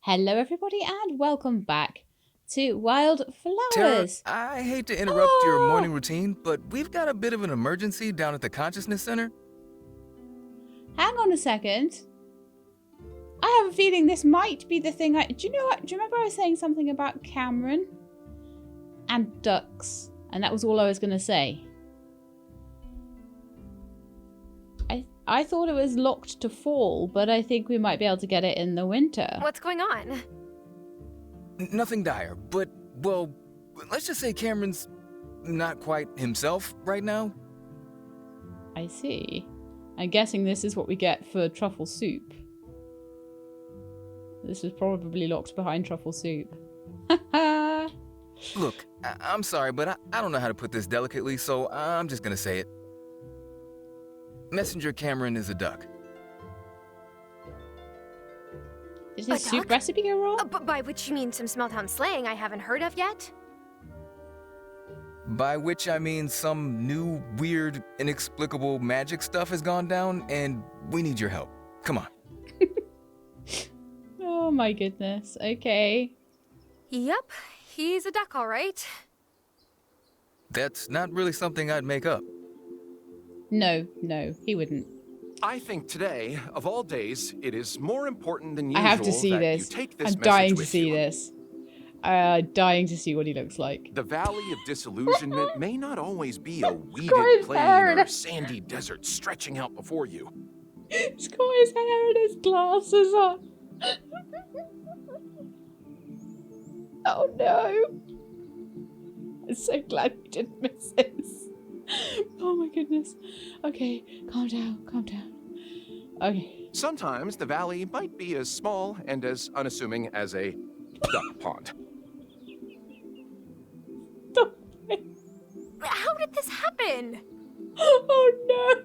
Hello, everybody, and welcome back to Wylde Tara, Flowers. I hate to interrupt your Oh, morning routine, but we've got a bit of an emergency down at the Consciousness Center. hang on a second. I have a feeling this might be the thing. Do you know what? Do you remember I was saying something about Cameron and ducks, and that was all I was going to say. I thought it was locked to fall, but I think we might be able to get it in the winter. What's going on? Nothing dire, but, well, let's just say Cameron's not quite himself right now. I see. I'm guessing this is what we get for truffle soup. This is probably locked behind truffle soup. Look, I'm sorry, but I don't know how to put this delicately, so I'm just gonna say it. Messenger Cameron is a duck. Did A his soup duck? recipe go wrong? But by which you mean some small town slang I haven't heard of yet? By which I mean some new, weird, inexplicable magic stuff has gone down, and we need your help. Come on. Oh my goodness. Okay. Yep, he's a duck, all right. That's not really something I'd make up. No, he wouldn't. I think today, of all days, it is more important than I usual have to see that this. you take this I'm message dying to with see you. this. Dying to see what he looks like. The Valley of Disillusionment may not always be a got weeded his plain hair in or it. sandy desert stretching out before you. He's got his hair and his glasses on. Oh no. I'm so glad we didn't miss this. Oh my goodness. Okay, calm down. Okay. Sometimes the valley might be as small and as unassuming as a duck pond. Stop it. How did this happen? Oh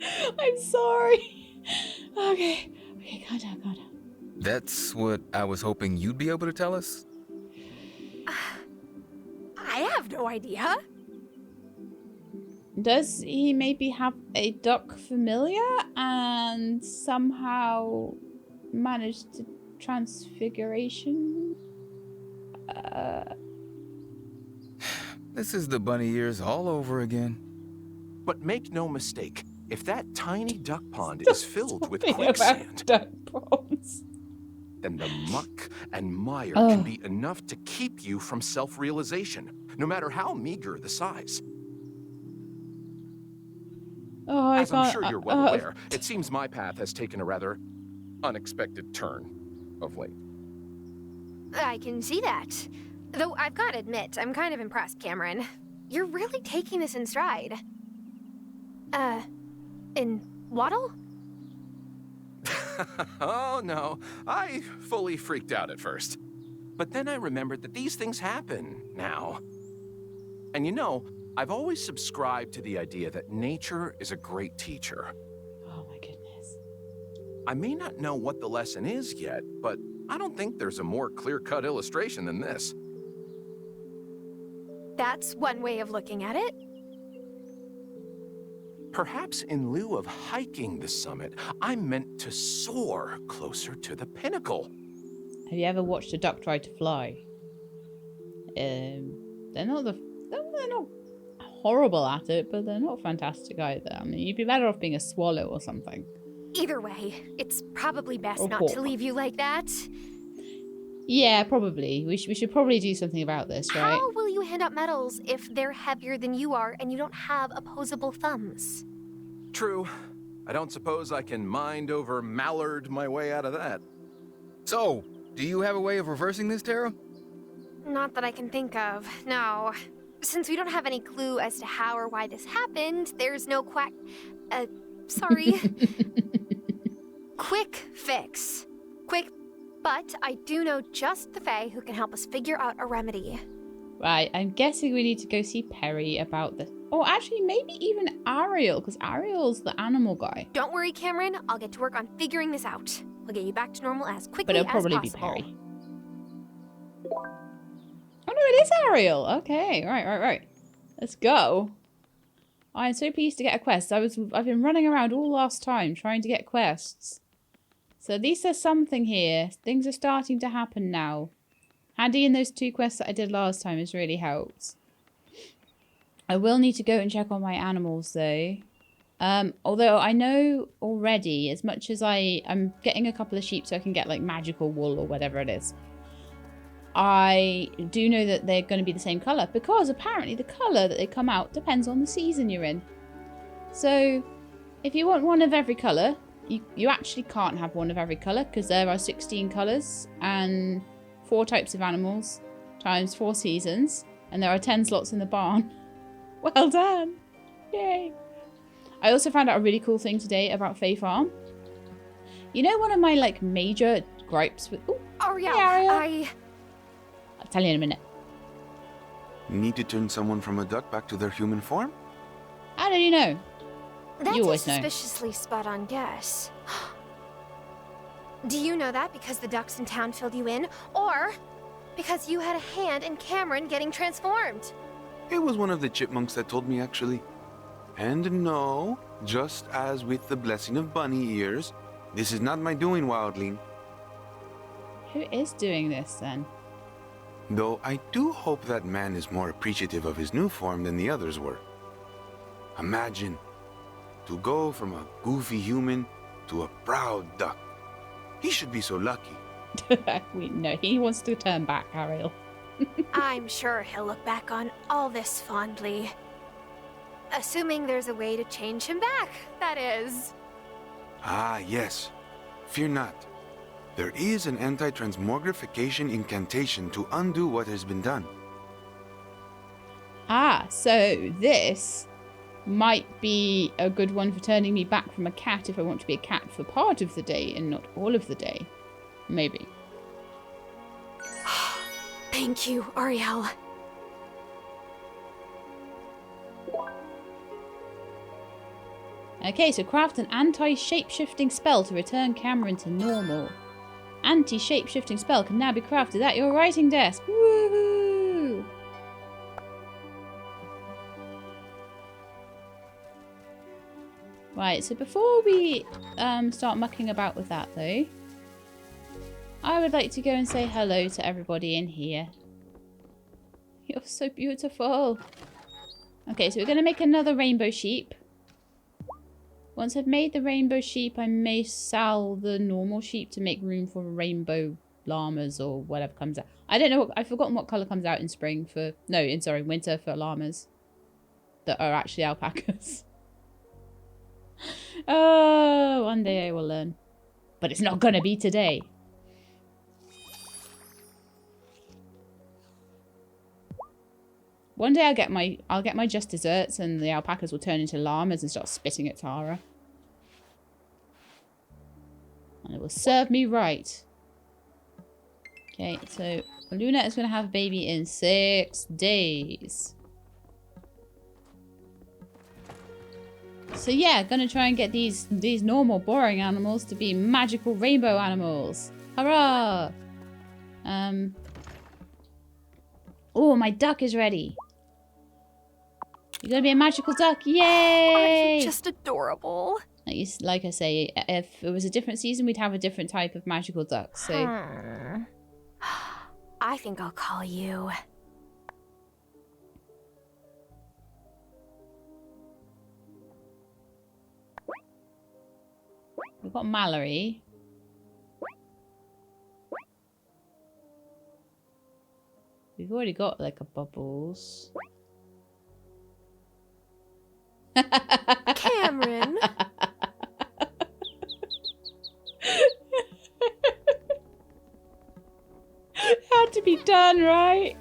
no. I'm sorry. Okay, calm down. That's what I was hoping you'd be able to tell us. I have no idea. Does he maybe have a duck familiar and somehow managed to transfiguration? This is the bunny ears all over again. But make no mistake, if that tiny duck pond is filled with Something quicksand, about duck ponds. then the muck and mire Oh. can be enough to keep you from self-realization, no matter how meager the size. Oh, I As I'm can't. sure you're well aware, it seems my path has taken a rather unexpected turn of late. I can see that. Though I've got to admit, I'm kind of impressed, Cameron. You're really taking this in stride. In Waddle? Oh no, I fully freaked out at first. But then I remembered that these things happen now. And you know, I've always subscribed to the idea that nature is a great teacher. Oh my goodness. I may not know what the lesson is yet, but I don't think there's a more clear-cut illustration than this. That's one way of looking at it. Perhaps in lieu of hiking the summit, I'm meant to soar closer to the pinnacle. Have you ever watched a duck try to fly? They're not horrible at it, but they're not fantastic either. I mean, you'd be better off being a swallow or something. Either way, it's probably best Or not hawk. to leave you like that. Yeah, probably. We should probably do something about this, right? How will you hand out medals if they're heavier than you are and you don't have opposable thumbs? True. I don't suppose I can mind over mallard my way out of that. So, do you have a way of reversing this, Tara? Not that I can think of, no. Since we don't have any clue as to how or why this happened, there's no sorry. Quick fix. But I do know just the Fae who can help us figure out a remedy. Right, I'm guessing we need to go see Perry about this. Or actually, maybe even Ariel, because Ariel's the animal guy. Don't worry, Cameron. I'll get to work on figuring this out. We'll get you back to normal as quickly But it'll as probably be possible. Perry. Oh no, it is Ariel. Okay, right. Let's go. I'm so pleased to get a quest. I've been running around all last time trying to get quests. So at least there's something here. Things are starting to happen now. Handy in those 2 quests that I did last time has really helped. I will need to go and check on my animals though. Although I know already, as much as I'm getting a couple of sheep so I can get like magical wool or whatever it is. I do know that they're going to be the same colour because apparently the colour that they come out depends on the season you're in. So if you want one of every colour, you actually can't have one of every colour because there are 16 colours and 4 types of animals times 4 seasons, and there are 10 slots in the barn. Well done! Yay! I also found out a really cool thing today about Fae Farm. You know, one of my like major gripes with... Ooh, Ariel, hey, Ariel. I'll tell you in a minute. Need to turn someone from a duck back to their human form? How did you know? That's You a always know. suspiciously spot-on guess. Do you know that because the ducks in town filled you in, or because you had a hand in Cameron getting transformed? It was one of the chipmunks that told me, actually. And no, just as with the blessing of bunny ears, this is not my doing, Wildling. Who is doing this then? Though I do hope that man is more appreciative of his new form than the others were. Imagine, to go from a goofy human to a proud duck. He should be so lucky. No, he wants to turn back, Ariel. I'm sure he'll look back on all this fondly. Assuming there's a way to change him back, that is. Ah, yes. Fear not. There is an anti-transmogrification incantation to undo what has been done. Ah, so this might be a good one for turning me back from a cat if I want to be a cat for part of the day and not all of the day. Maybe. Thank you, Ariel. Okay, so craft an anti-shape-shifting spell to return Cameron to normal. Anti-shape-shifting spell can now be crafted at your writing desk. Woohoo! Right, so before we start mucking about with that though, I would like to go and say hello to everybody in here. You're so beautiful. Okay, so we're going to make another rainbow sheep. Once I've made the rainbow sheep, I may sell the normal sheep to make room for rainbow llamas or whatever comes out. I don't know. I've forgotten what colour comes out in spring for... No, sorry, winter for llamas. That are actually alpacas. Oh, one day I will learn. But it's not going to be today. One day I'll get my just desserts and the alpacas will turn into llamas and start spitting at Tara. And it will serve me right. Okay, so Luna is going to have a baby in 6 days. So yeah, gonna try and get these normal boring animals to be magical rainbow animals. Hurrah! Oh, my duck is ready. You're gonna be a magical duck. Yay! Aren't you just adorable? Like I say, if it was a different season, we'd have a different type of magical duck. So I think I'll call you. we've got Mallory. We've already got like a Bubbles. Cameron. Had to be done, right?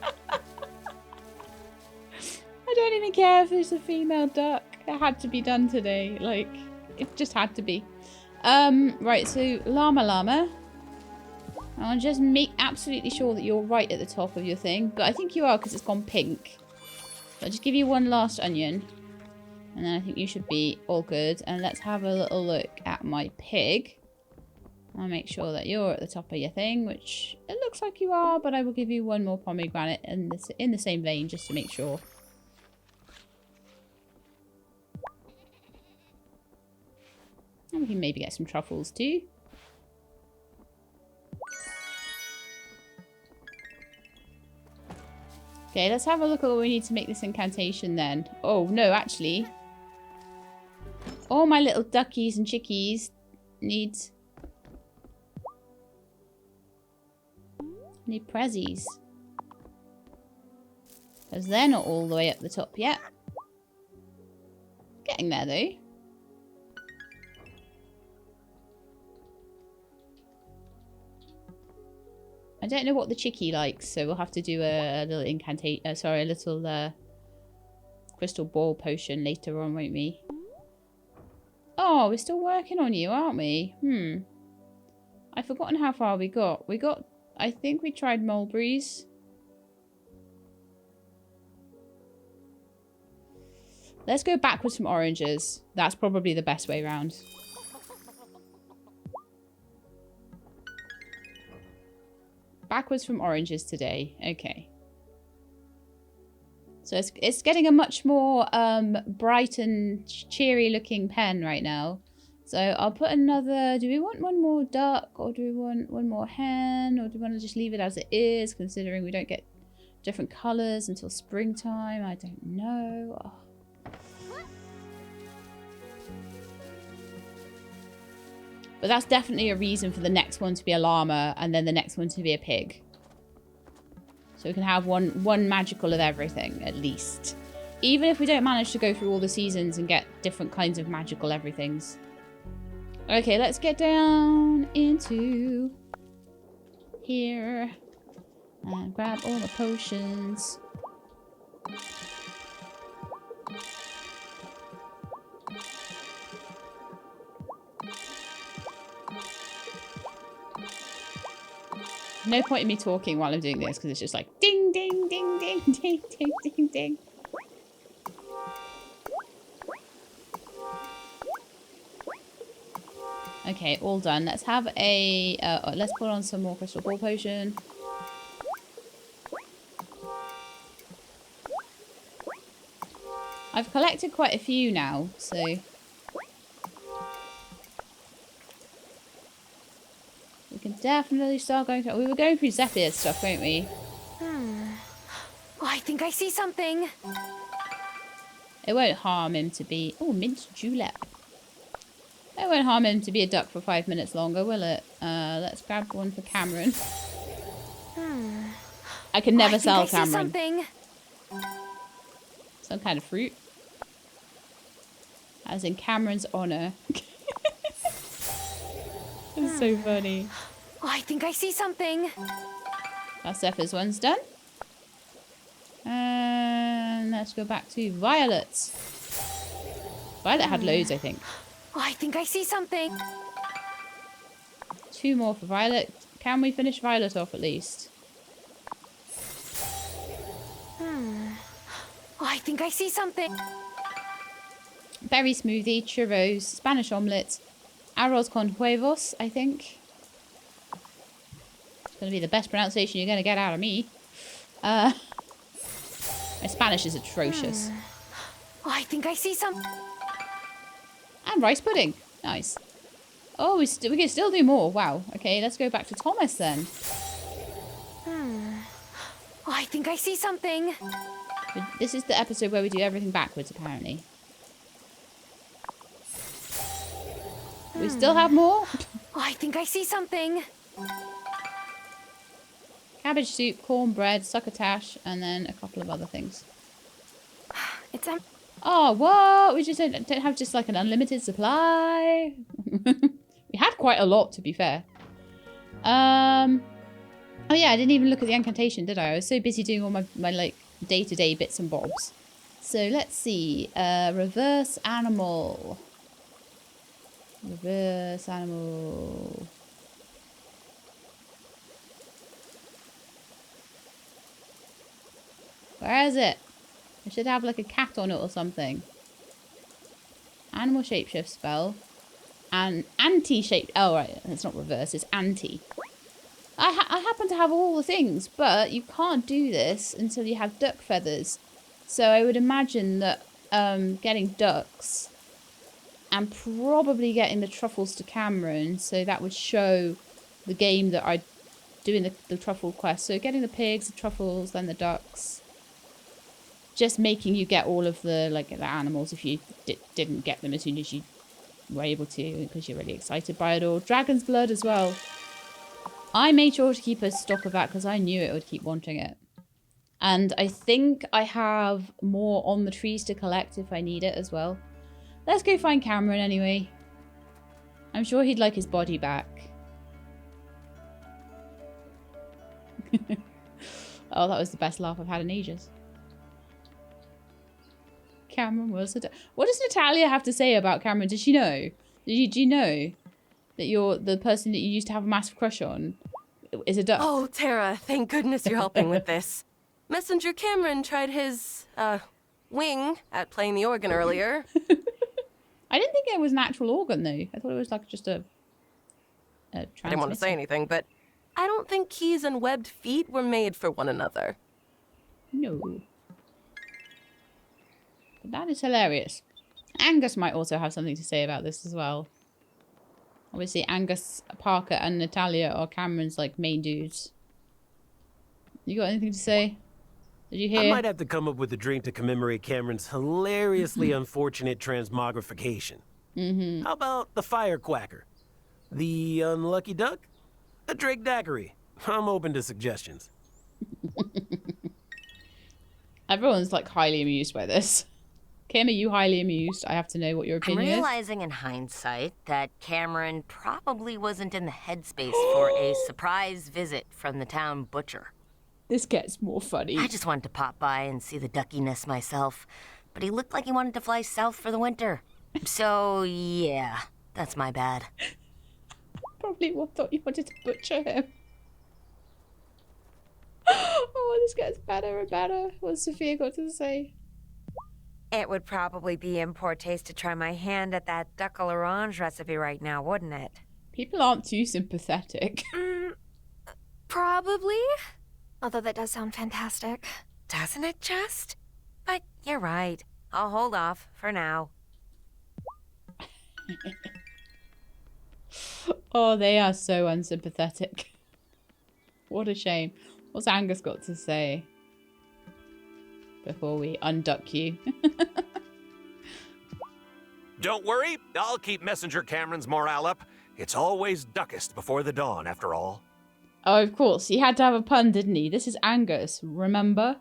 I don't even care if it's a female duck. It had to be done today. Like, it just had to be. Right, so llama. I'll just make absolutely sure that you're right at the top of your thing. But I think you are because it's gone pink. So I'll just give you one last onion. And then I think you should be all good. And let's have a little look at my pig. I'll make sure that you're at the top of your thing, which it looks like you are. But I will give you one more pomegranate in the same vein just to make sure. And we can maybe get some truffles too. Okay, let's have a look at what we need to make this incantation then. Oh, no, actually. All my little duckies and chickies need prezzies. Because they're not all the way up the top yet. Getting there, though. I don't know what the chickie likes, so we'll have to do a little incantation. Sorry, a little crystal ball potion later on, won't we? Oh, we're still working on you, aren't we? I've forgotten how far we got. I think we tried mulberries. Let's go backwards from oranges. That's probably the best way round. Backwards from oranges today. Okay. So it's getting a much more bright and cheery looking pen right now. So I'll put another... Do we want one more duck? Or do we want one more hen? Or do we want to just leave it as it is, considering we don't get different colours until springtime? I don't know. Oh. But that's definitely a reason for the next one to be a llama and then the next one to be a pig. So we can have one magical of everything, at least. Even if we don't manage to go through all the seasons and get different kinds of magical everythings. Okay, let's get down into here. And grab all the potions. No point in me talking while I'm doing this because it's just like ding, ding, ding, ding, ding, ding, ding, ding. Okay, all done. Let's have a... let's put on some more crystal ball potion. I've collected quite a few now, so... we can definitely start going through... We were going through Zephyr's stuff, weren't we? Oh, I think I see something. It won't harm him to be... Oh, mint julep. It won't harm him to be a duck for 5 minutes longer, will it? Let's grab one for Cameron. I can never sell Cameron. Some kind of fruit. As in Cameron's honour. It's so funny. Oh, I think I see something. That Zephyr's one's done. And let's go back to Violet. Violet had loads, I think. Oh, I think I see something. 2 more for Violet. Can we finish Violet off at least? Oh, I think I see something. Berry smoothie, churros, Spanish omelette, arroz con huevos, I think. It's going to be the best pronunciation you're going to get out of me. My Spanish is atrocious. Oh, I think I see some. And rice pudding. Nice. Oh, we can still do more. Wow. Okay, let's go back to Thomas then. Oh, I think I see something. This is the episode where we do everything backwards, apparently. We still have more? Oh, I think I see something. Cabbage soup, cornbread, succotash, and then a couple of other things. It's Oh, what? We just don't have just like an unlimited supply. We had quite a lot, to be fair. Oh yeah, I didn't even look at the incantation, did I? I was so busy doing all my like day-to-day bits and bobs. So let's see. Reverse animal. Reverse animal. Where is it? I should have like a cat on it or something. Animal shapeshift spell. And anti-shape... Oh, right. It's not reverse. It's anti. I happen to have all the things, but you can't do this until you have duck feathers. So I would imagine that getting ducks and probably getting the truffles to Cameron, so that would show the game that I'm doing the truffle quest. So getting the pigs, the truffles, then the ducks. just making you get all of the animals if you didn't get them as soon as you were able to, because you're really excited by it all. Dragon's blood as well. I made sure to keep a stock of that because I knew it would keep wanting it. And I think I have more on the trees to collect if I need it as well. Let's go find Cameron anyway. I'm sure he'd like his body back. Oh, that was the best laugh I've had in ages. Cameron was what does Natalia have to say about Cameron? Does she know? Do you know that the person that you used to have a massive crush on is a duck? Oh, Tara, thank goodness you're helping with this. Messenger Cameron tried his, wing at playing the organ earlier. I didn't think it was an actual organ, though. I thought it was like just a I didn't want to say anything, but I don't think keys and webbed feet were made for one another. No. But that is hilarious. Angus might also have something to say about this as well. Obviously, Angus, Parker, and Natalia are Cameron's, main dudes. You got anything to say? Did you hear? I might have to come up with a drink to commemorate Cameron's hilariously unfortunate transmogrification. How about the firecracker? The unlucky duck? A Drake daiquiri. I'm open to suggestions. Everyone's, highly amused by this. Kim, are you highly amused? I have to know what your I'm opinion is. realizing in hindsight that Cameron probably wasn't in the headspace for a surprise visit from the town butcher. This gets more funny. I just wanted to pop by and see the duckiness myself, but he looked like he wanted to fly south for the winter. So, yeah, that's my bad. Probably thought you wanted to butcher him. Oh, this gets better and better. What's Sophia got to say? It would probably be in poor taste to try my hand at that duck à l'orange recipe right now, wouldn't it? People aren't too sympathetic. Probably. Although that does sound fantastic. Doesn't it just? But you're right. I'll hold off for now. Oh, they are so unsympathetic. What a shame. What's Angus got to say before we unduck you? Don't worry, I'll keep Messenger Cameron's morale up. It's always duckest before the dawn, after all. Oh, of course. He had to have a pun, didn't he? This is Angus, remember?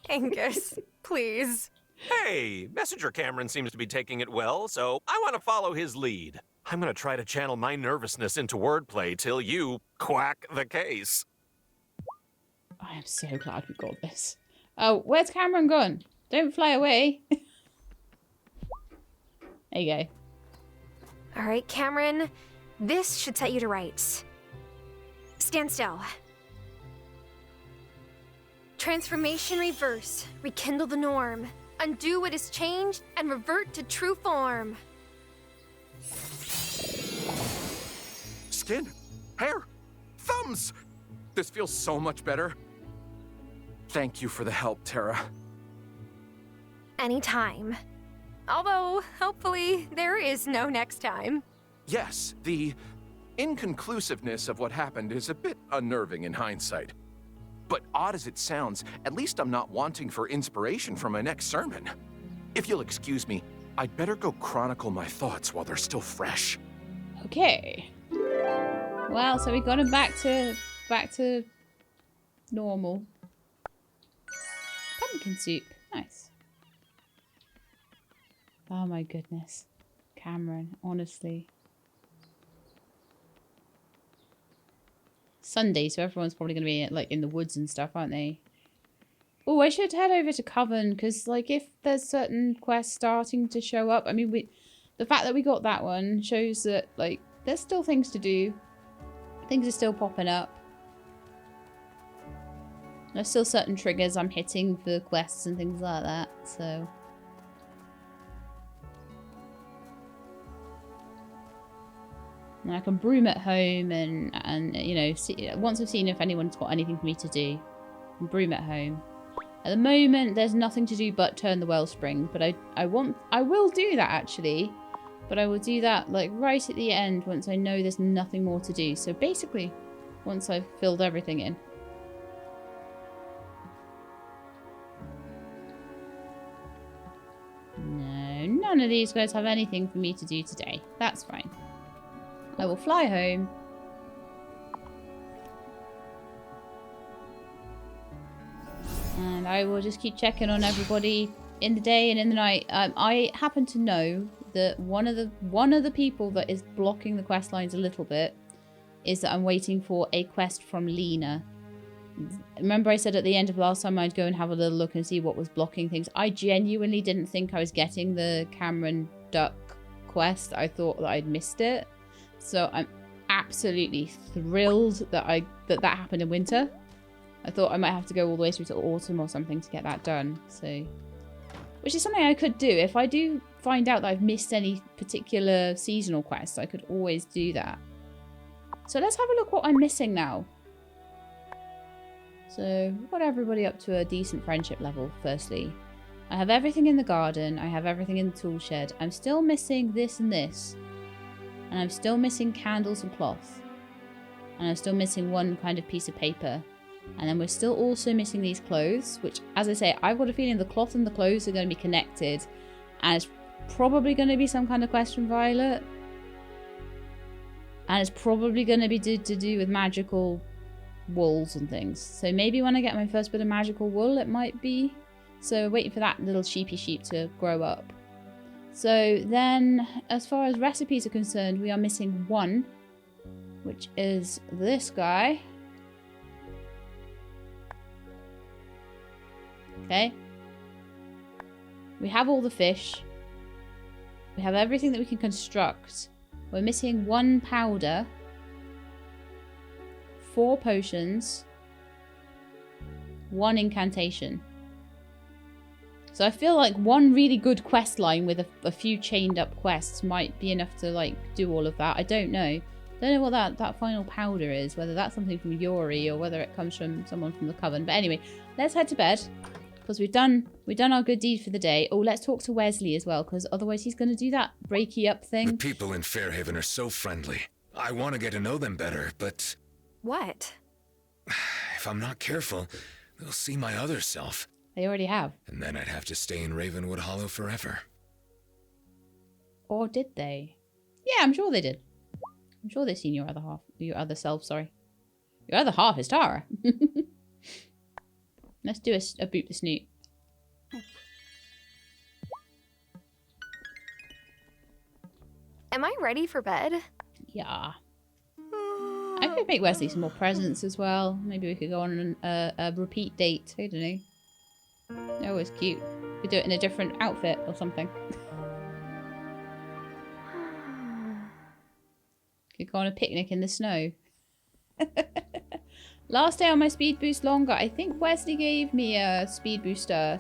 Angus, please. Hey, Messenger Cameron seems to be taking it well, so I want to follow his lead. I'm going to try to channel my nervousness into wordplay till you quack the case. I am so glad we got this. Oh, where's Cameron gone? Don't fly away. There you go. All right, Cameron, this should set you to rights. Stand still. Transformation reverse. Rekindle the norm. Undo what is changed and revert to true form. Skin, hair, thumbs. This feels so much better. Thank you for the help, Tara. Anytime. Although, hopefully, there is no next time. Yes, the inconclusiveness of what happened is a bit unnerving in hindsight. But odd as it sounds, at least I'm not wanting for inspiration for my next sermon. If you'll excuse me, I'd better go chronicle my thoughts while they're still fresh. Okay. Well, so we got him back to normal. Pumpkin soup. Nice. Oh my goodness. Cameron, honestly. Sunday, so everyone's probably going to be in the woods and stuff, aren't they? Oh, I should head over to Coven, because if there's certain quests starting to show up, I mean, the fact that we got that one shows that there's still things to do. Things are still popping up. There's still certain triggers I'm hitting for quests and things like that, so. And I can broom at home and you know, once I've seen if anyone's got anything for me to do, I can broom at home. At the moment, there's nothing to do but turn the wellspring, but I will do that actually, but I will do that right at the end once I know there's nothing more to do. So basically, once I've filled everything in. of these guys have anything for me to do today. That's fine. I will fly home. And I will just keep checking on everybody in the day and in the night. I happen to know that one of the people that is blocking the quest lines a little bit is that I'm waiting for a quest from Lena. Remember I said at the end of last time I'd go and have a little look and see what was blocking things. I genuinely didn't think I was getting the Cameron Duck quest. I thought that I'd missed it. So I'm absolutely thrilled that that happened in winter. I thought I might have to go all the way through to autumn or something to get that done. So, which is something I could do. If I do find out that I've missed any particular seasonal quests, I could always do that. So let's have a look what I'm missing now. So we've got everybody up to a decent friendship level, firstly. I have everything in the garden. I have everything in the tool shed. I'm still missing this and this. And I'm still missing candles and cloth. And I'm still missing one kind of piece of paper. And then we're still also missing these clothes, which, as I say, I've got a feeling the cloth and the clothes are going to be connected. And it's probably going to be some kind of quest from Violet. And it's probably going to be to do with magical wools and things. So maybe when I get my first bit of magical wool, it might be. So waiting for that little sheepy sheep to grow up. So then, as far as recipes are concerned, we are missing one, which is this guy. Okay. We have all the fish. We have everything that we can construct. We're missing one powder, 4 potions, 1 incantation. So I feel like one really good quest line with a few chained up quests might be enough to like do all of that. I don't know. Don't know what that final powder is, whether that's something from Yuri or whether it comes from someone from the coven. But anyway, let's head to bed because we've done our good deed for the day. Oh, let's talk to Wesley as well, because otherwise he's going to do that breaky up thing. The people in Fairhaven are so friendly. I want to get to know them better, but What? if I'm not careful, they'll see my other self. They already have. And then I'd have to stay in Ravenwood Hollow forever. Or did they? Yeah, I'm sure they did. I'm sure they've seen your other half. Your other self, sorry. Your other half is Tara. Let's do a boot the snoot. Am I ready for bed? Yeah. I could make Wesley some more presents as well. Maybe we could go on a repeat date. I don't know. They're always cute. We could do it in a different outfit or something. Could go on a picnic in the snow. Last day on my speed boost longer. I think Wesley gave me a speed booster.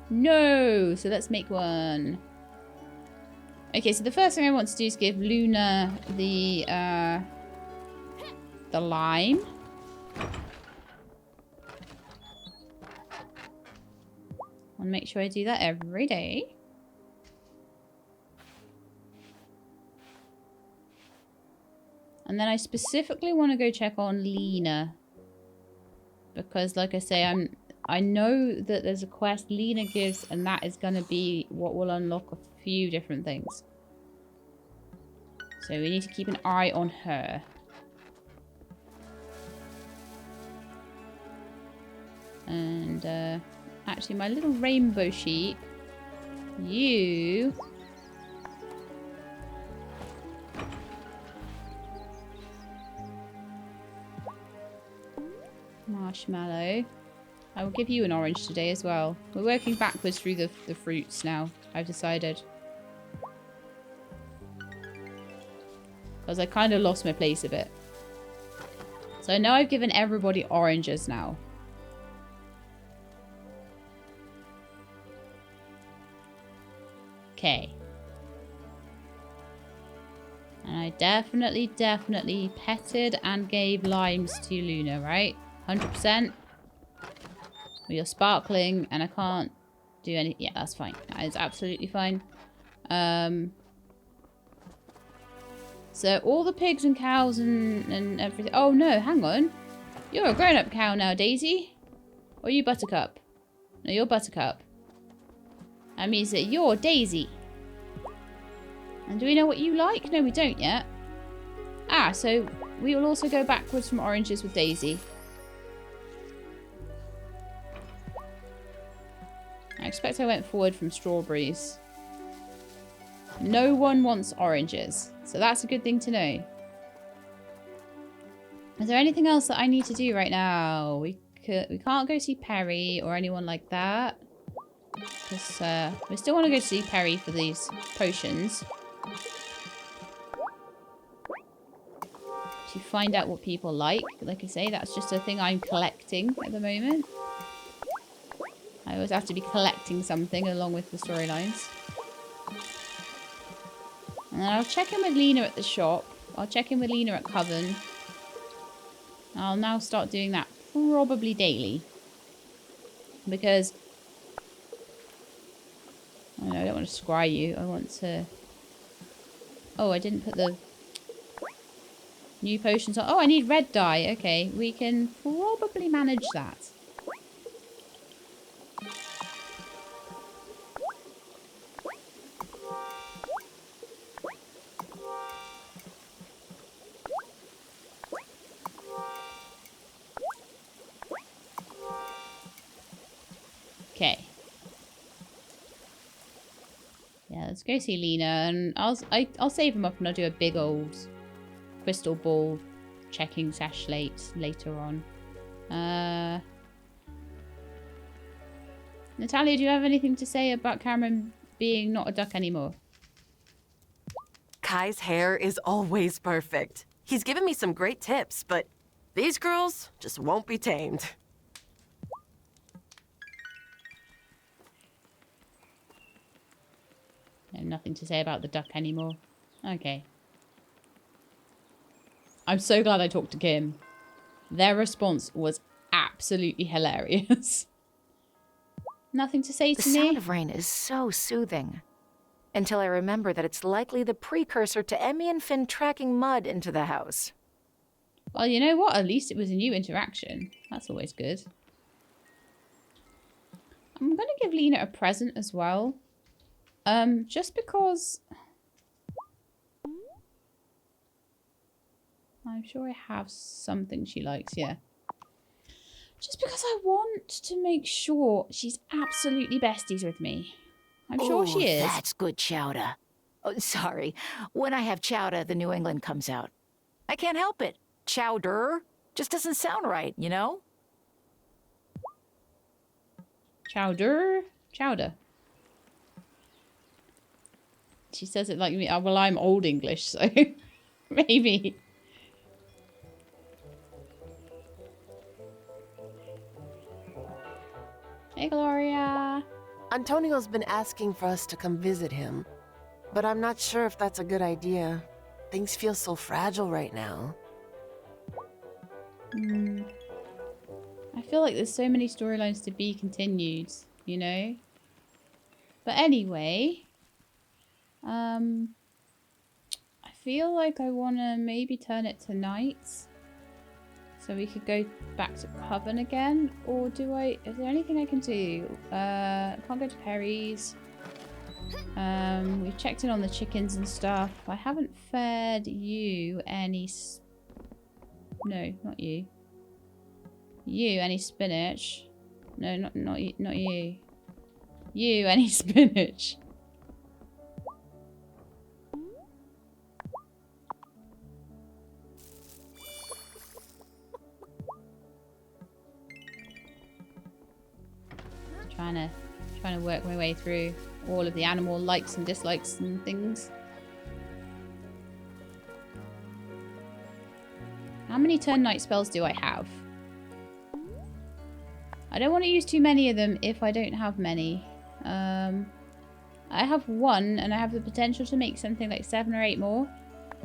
No. So let's make one. Okay, so the first thing I want to do is give Luna the lime. I want to make sure I do that every day. And then I specifically want to go check on Lena. Because like I say, I know that there's a quest Lena gives, and that is going to be what will unlock a few different things. So we need to keep an eye on her. And actually my little rainbow sheep, you... Marshmallow. I will give you an orange today as well. We're working backwards through the fruits now, I've decided. Because I kind of lost my place a bit. So I know I've given everybody oranges now. Okay. And I definitely petted and gave limes to Luna, right? 100%. Well, you're sparkling and I can't do any... Yeah, that's fine. That is absolutely fine. So all the pigs and cows and everything... Oh no, hang on. You're a grown-up cow now, Daisy. Or are you Buttercup? No, you're Buttercup. That means that you're Daisy. And do we know what you like? No, we don't yet. Ah, so we will also go backwards from oranges with Daisy. I expect I went forward from strawberries. No one wants oranges, so that's a good thing to know. Is there anything else that I need to do right now? We can't go see Perry or anyone like that. Because we still want to go see Perry for these potions. To find out what people like. Like I say, that's just a thing I'm collecting at the moment. I always have to be collecting something along with the storylines. And then I'll check in with Lena at the shop. I'll check in with Lena at Coven. I'll now start doing that probably daily. Because... I don't want to scry you. I want to... Oh, I didn't put the... new potions on. Oh, I need red dye. Okay, we can probably manage that. Okay. Yeah, let's go see Lena, and I'll save him up, and I'll do a big old crystal ball checking sesh later on. Natalia, do you have anything to say about Cameron being not a duck anymore? Kai's hair is always perfect. He's given me some great tips, but these girls just won't be tamed. I have nothing to say about the duck anymore. Okay. I'm so glad I talked to Kim. Their response was absolutely hilarious. Nothing to say to me? The sound of rain is so soothing. Until I remember that it's likely the precursor to Emmy and Finn tracking mud into the house. Well, you know what? At least it was a new interaction. That's always good. I'm going to give Lena a present as well. Just because... I'm sure I have something she likes, yeah. Just because I want to make sure she's absolutely besties with me. I'm sure she is. That's good chowder. Oh, sorry. When I have chowder, the New England comes out. I can't help it. Chowder just doesn't sound right, you know? Chowder? Chowder. She says it like me. Well, I'm Old English, so maybe. Hey, Gloria. Antonio's been asking for us to come visit him, but I'm not sure if that's a good idea. Things feel so fragile right now. I feel like there's so many storylines to be continued, you know? But anyway, I feel like I want to maybe turn it to night. So we could go back to Coven again. Or do I... Is there anything I can do? I can't go to Perry's. We've checked in on the chickens and stuff. I haven't fed you any... No, not you. You, any spinach. No, not you. You, any spinach. Trying to work my way through all of the animal likes and dislikes and things. How many turn night spells do I have? I don't want to use too many of them if I don't have many. I have one and I have the potential to make something like 7 or 8 more.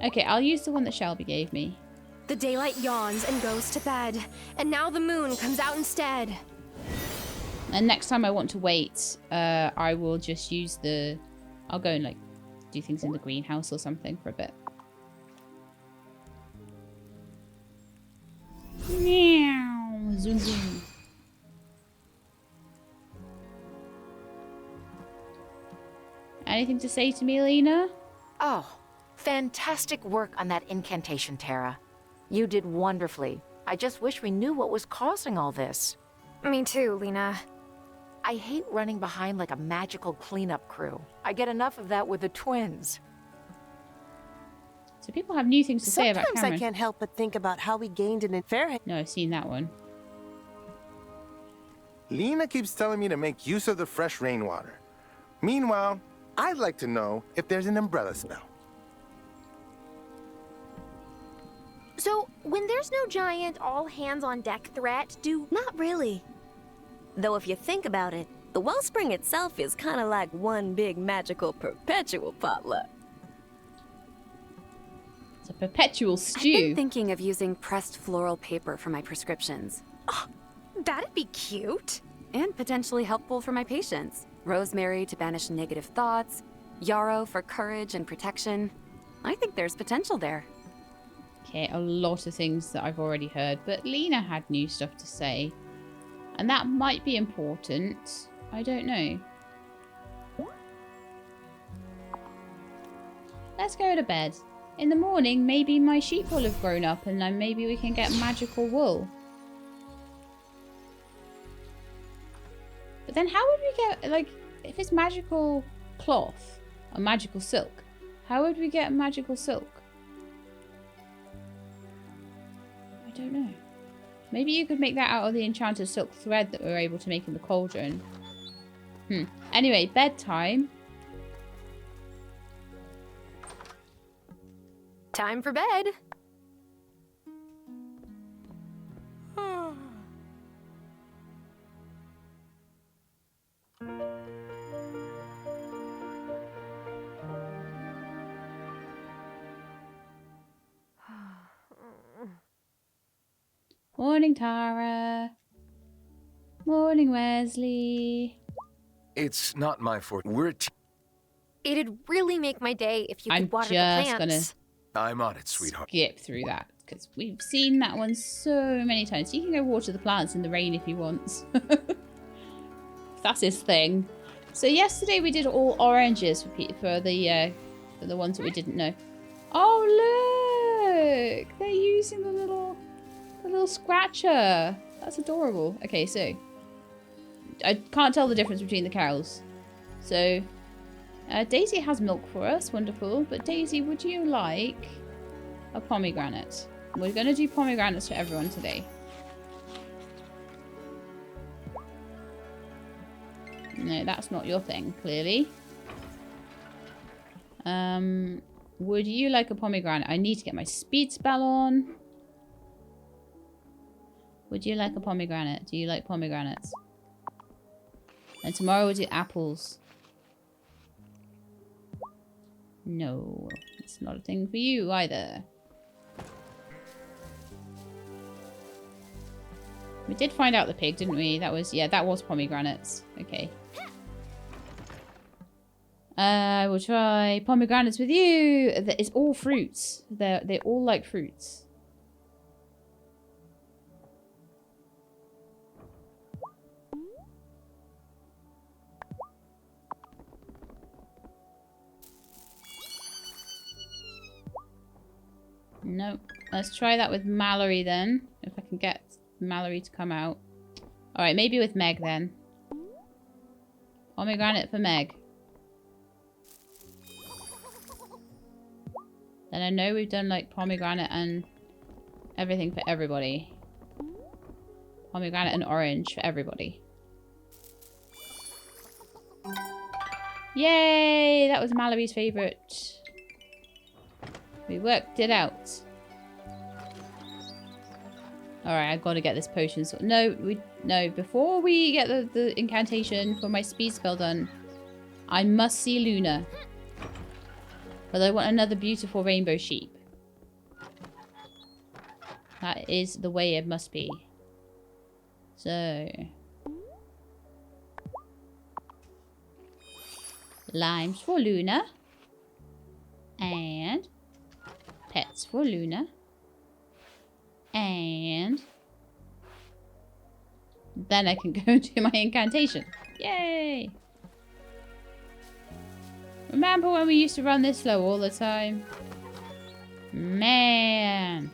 Okay, I'll use the one that Shelby gave me. The daylight yawns and goes to bed, and now the moon comes out instead. And next time I want to wait, I will just use the... I'll go and like do things in the greenhouse or something for a bit. Meow. Zoom zoom. anything to say to me, Lena? Oh, fantastic work on that incantation, Tara. You did wonderfully. I just wish we knew what was causing all this. Me too, Lena. I hate running behind like a magical cleanup crew. I get enough of that with the twins. So people have new things to say about Sometimes Cameron. I can't help but think about how we gained it in Fairhaven. No, I've seen that one. Lena keeps telling me to make use of the fresh rainwater. Meanwhile, I'd like to know if there's an umbrella spell. So, when there's no giant all-hands-on-deck threat, Not really. Though if you think about it, the wellspring itself is kind of like one big magical perpetual potluck. It's a perpetual I've stew. been thinking of using pressed floral paper for my prescriptions. that'd be cute. And potentially helpful for my patients. Rosemary to banish negative thoughts, yarrow for courage and protection. I think there's potential there. Okay, a lot of things that I've already heard, but Lena had new stuff to say. And that might be important. I don't know. Let's go to bed. In the morning, maybe my sheep will have grown up and then maybe we can get magical wool. But then how would we get, like, if it's magical cloth or magical silk, how would we get magical silk? I don't know. Maybe you could make that out of the enchanted silk thread that we were able to make in the cauldron. Anyway, bedtime. Time for bed. Morning, Tara. Morning, Wesley. It's not my forte. We're a It'd really make my day if you I'm could water the just plants. I'm on it, sweetheart. Skip through that because we've seen that one so many times. You can go water the plants in the rain if you want. That's his thing. So yesterday we did all oranges for the ones that we didn't know. Oh look! They're using the little scratcher. That's adorable. Okay, so I can't tell the difference between the cows. So Daisy has milk for us, wonderful. But Daisy, would you like a pomegranate? We're going to do pomegranates for everyone today. No, that's not your thing, clearly. Would you like a pomegranate? I need to get my speed spell on. Would you like a pomegranate? Do you like pomegranates? And tomorrow we'll do apples. No, it's not a thing for you either. We did find out the pig, didn't we? That was, yeah, that was pomegranates. Okay. I will try pomegranates with you. It's all fruits. They all like fruits. Nope. Let's try that with Mallory then. If I can get Mallory to come out. Alright, maybe with Meg then. Pomegranate for Meg. Then I know we've done like pomegranate and everything for everybody. Pomegranate and orange for everybody. Yay! That was Mallory's favourite. We worked it out. Alright, I've got to get this potion. So no, before we get the incantation for my speed spell done, I must see Luna. But I want another beautiful rainbow sheep. That is the way it must be. So. Limes for Luna. And pets for Luna. And then I can go and do my incantation. Yay! Remember when we used to run this slow all the time? Man.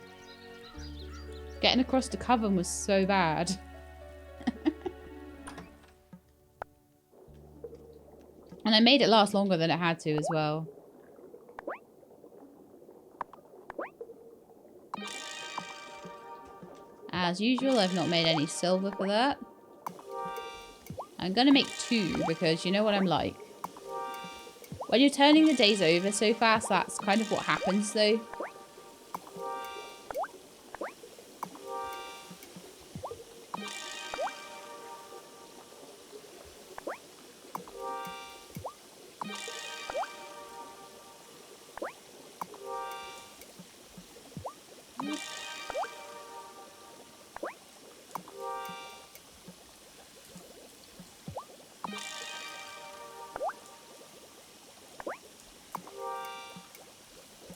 Getting across the coven was so bad. And I made it last longer than it had to as well. As usual, I've not made any silver for that. I'm gonna make 2 because you know what I'm like. When you're turning the days over so fast, that's kind of what happens though.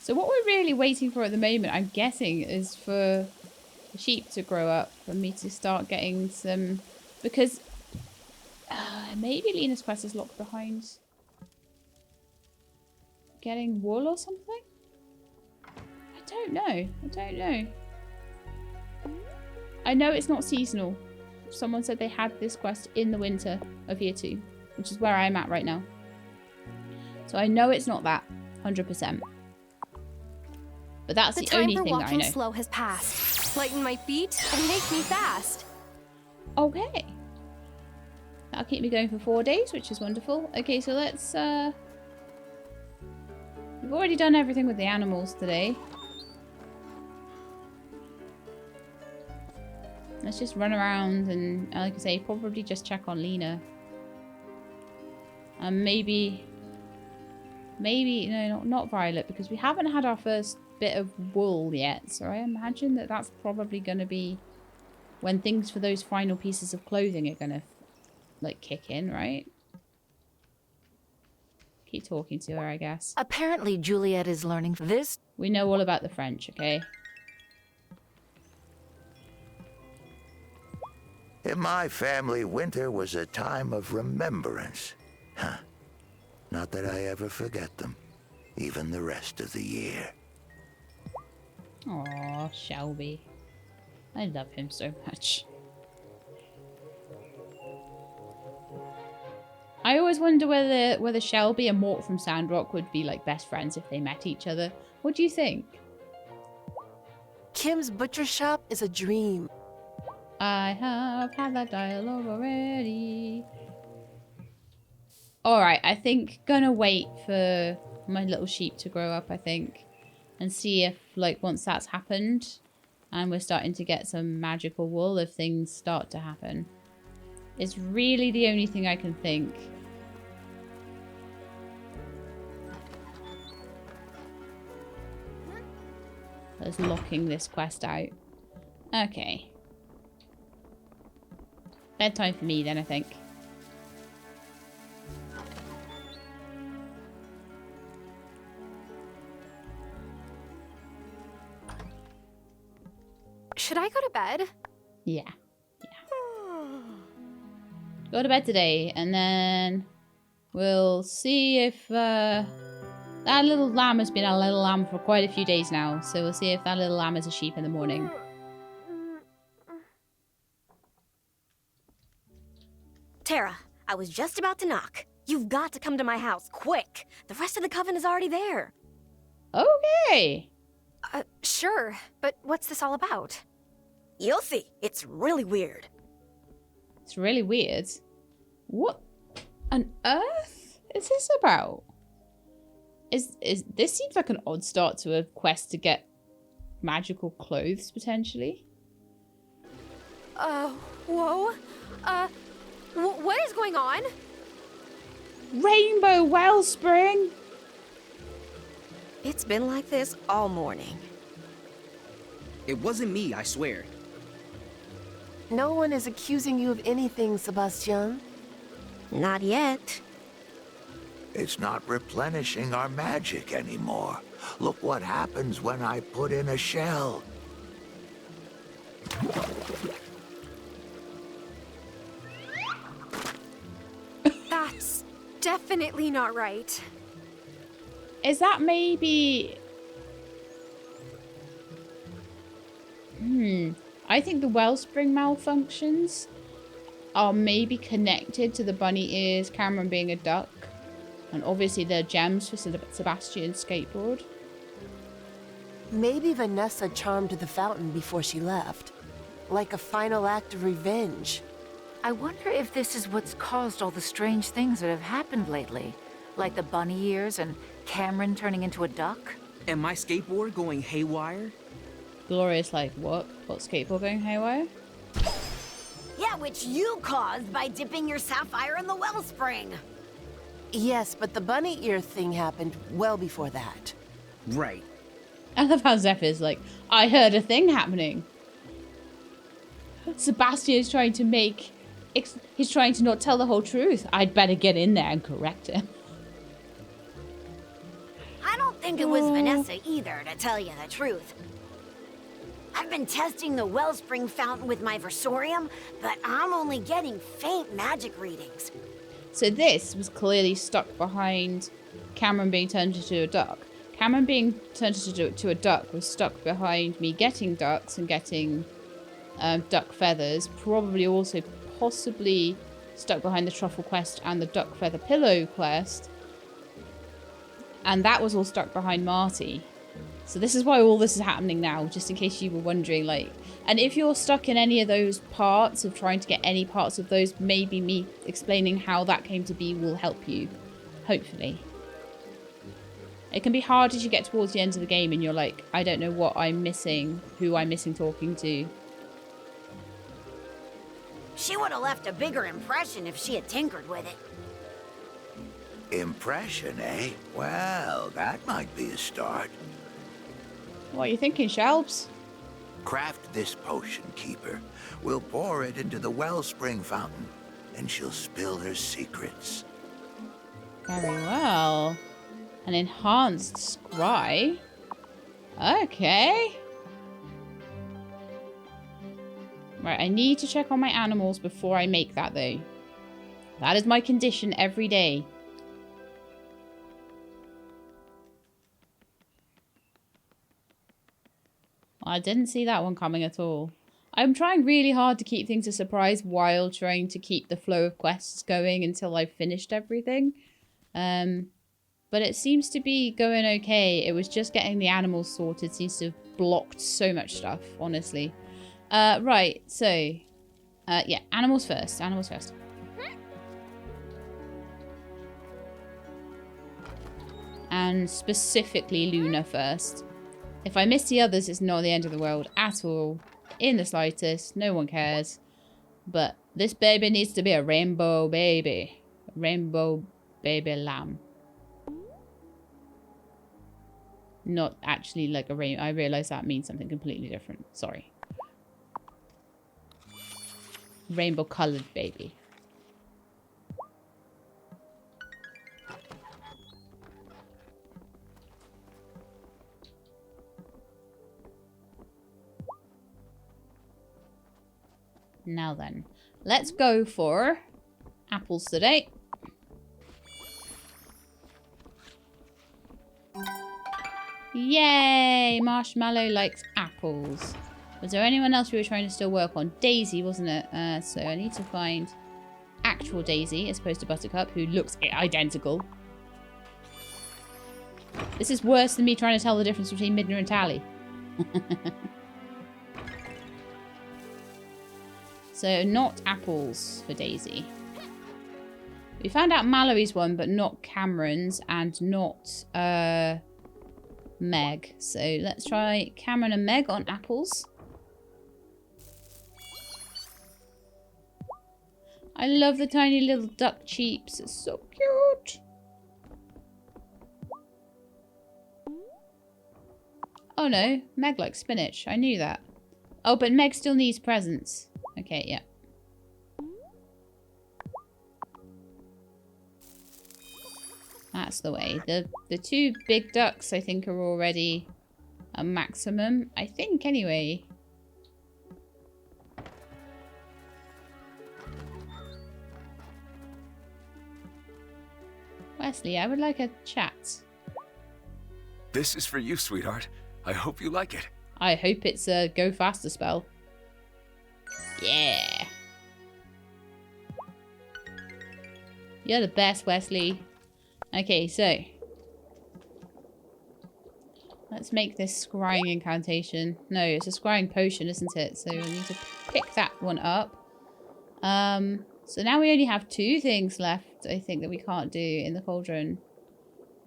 So what we're really waiting for at the moment, I'm guessing, is for the sheep to grow up, for me to start getting some... Because maybe Lena's quest is locked behind getting wool or something? I don't know. I don't know. I know it's not seasonal. Someone said they had this quest in the winter of year 2, which is where I'm at right now. So I know it's not that, 100%. But that's the only thing that I know. The time for walking slow has passed. Lighten my feet and make me fast. Okay. That'll keep me going for 4 days, which is wonderful. Okay, so let's... We've already done everything with the animals today. Let's just run around and, like I say, probably just check on Lena. And maybe... No, not Violet, because we haven't had our first bit of wool yet. So I imagine that that's probably going to be when things for those final pieces of clothing are going to, like, kick in, right? Keep talking to her, I guess. Apparently Juliet is learning this. We know all about the French, okay? In my family, winter was a time of remembrance. Huh. Not that I ever forget them, even the rest of the year. Aw, Shelby. I love him so much. I always wonder whether Shelby and Mort from Sandrock would be like best friends if they met each other. What do you think? Kim's butcher shop is a dream. I have had that dialogue already. Alright, I think gonna wait for my little sheep to grow up, I think. And see if, like, once that's happened and we're starting to get some magical wool, if things start to happen. It's really the only thing I can think. That's locking this quest out. Okay. Bedtime for me then, I think. Should I go to bed? Yeah. Go to bed today, and then we'll see if that little lamb has been a little lamb for quite a few days now. So we'll see if that little lamb is a sheep in the morning. Tara, I was just about to knock. You've got to come to my house, quick. The rest of the coven is already there. Okay. Sure, but what's this all about? You'll see. It's really weird. It's really weird. What on earth is this about? Is this seems like an odd start to a quest to get magical clothes, potentially? Whoa. What is going on? Rainbow Wellspring! It's been like this all morning. It wasn't me, I swear. No one is accusing you of anything, Sebastian. Not yet. It's not replenishing our magic anymore. Look what happens when I put in a shell. That's definitely not right. Is that maybe... I think the wellspring malfunctions are maybe connected to the bunny ears, Cameron being a duck, and obviously the gems for Sebastian's skateboard. Maybe Vanessa charmed the fountain before she left, like a final act of revenge. I wonder if this is what's caused all the strange things that have happened lately, like the bunny ears and Cameron turning into a duck. And my skateboard going haywire? Gloria's like, what? What skateboard going haywire? Yeah, which you caused by dipping your sapphire in the wellspring. Yes, but the bunny ear thing happened well before that. Right. I love how Zephyr's like, I heard a thing happening. Sebastian is trying to make... He's trying to not tell the whole truth. I'd better get in there and correct him. I don't think it was Vanessa either, to tell you the truth. I've been testing the wellspring fountain with my versorium, but I'm only getting faint magic readings. So this was clearly stuck behind Cameron being turned into a duck. Cameron being turned into a duck was stuck behind me getting ducks and getting duck feathers. Probably also possibly stuck behind the truffle quest and the duck feather pillow quest. And that was all stuck behind Marty. So this is why all this is happening now, just in case you were wondering, like... And if you're stuck in any of those parts of trying to get any parts of those, maybe me explaining how that came to be will help you. Hopefully. It can be hard as you get towards the end of the game and you're like, I don't know what I'm missing, who I'm missing talking to. She would have left a bigger impression if she had tinkered with it. Impression, eh? Well, that might be a start. What are you thinking, Shelbs? Craft this potion, Keeper. We'll pour it into the wellspring fountain, and she'll spill her secrets. Very well. An enhanced scry. Okay. Right, I need to check on my animals before I make that, though. That is my condition every day. I didn't see that one coming at all. I'm trying really hard to keep things a surprise while trying to keep the flow of quests going until I've finished everything. But it seems to be going okay. It was just getting the animals sorted seems to have blocked so much stuff, honestly. Right, so... yeah, animals first. Animals first. And specifically Luna first. If I miss the others, it's not the end of the world at all. In the slightest. No one cares. But this baby needs to be a rainbow baby. A rainbow baby lamb. Not actually like a rainbow. I realise that means something completely different. Sorry. Rainbow coloured baby. Now then, let's go for apples today. Yay! Marshmallow likes apples. Was there anyone else we were trying to still work on? Daisy, wasn't it? So I need to find actual Daisy as opposed to Buttercup, who looks identical. This is worse than me trying to tell the difference between Midna and Tally. So, not apples for Daisy. We found out Mallory's one, but not Cameron's, and not Meg. So, let's try Cameron and Meg on apples. I love the tiny little duck cheeps. It's so cute. Oh no, Meg likes spinach. I knew that. Oh, but Meg still needs presents. Okay, yeah. That's the way. The two big ducks, I think, are already a maximum. I think, anyway. Wesley, I would like a chat. This is for you, sweetheart. I hope you like it. I hope it's a go faster spell. Yeah. You're the best, Wesley. Okay, so let's make this scrying incantation. No, it's a scrying potion, isn't it? So we'll need to pick that one up. So now we only have 2 things left, I think, that we can't do in the cauldron.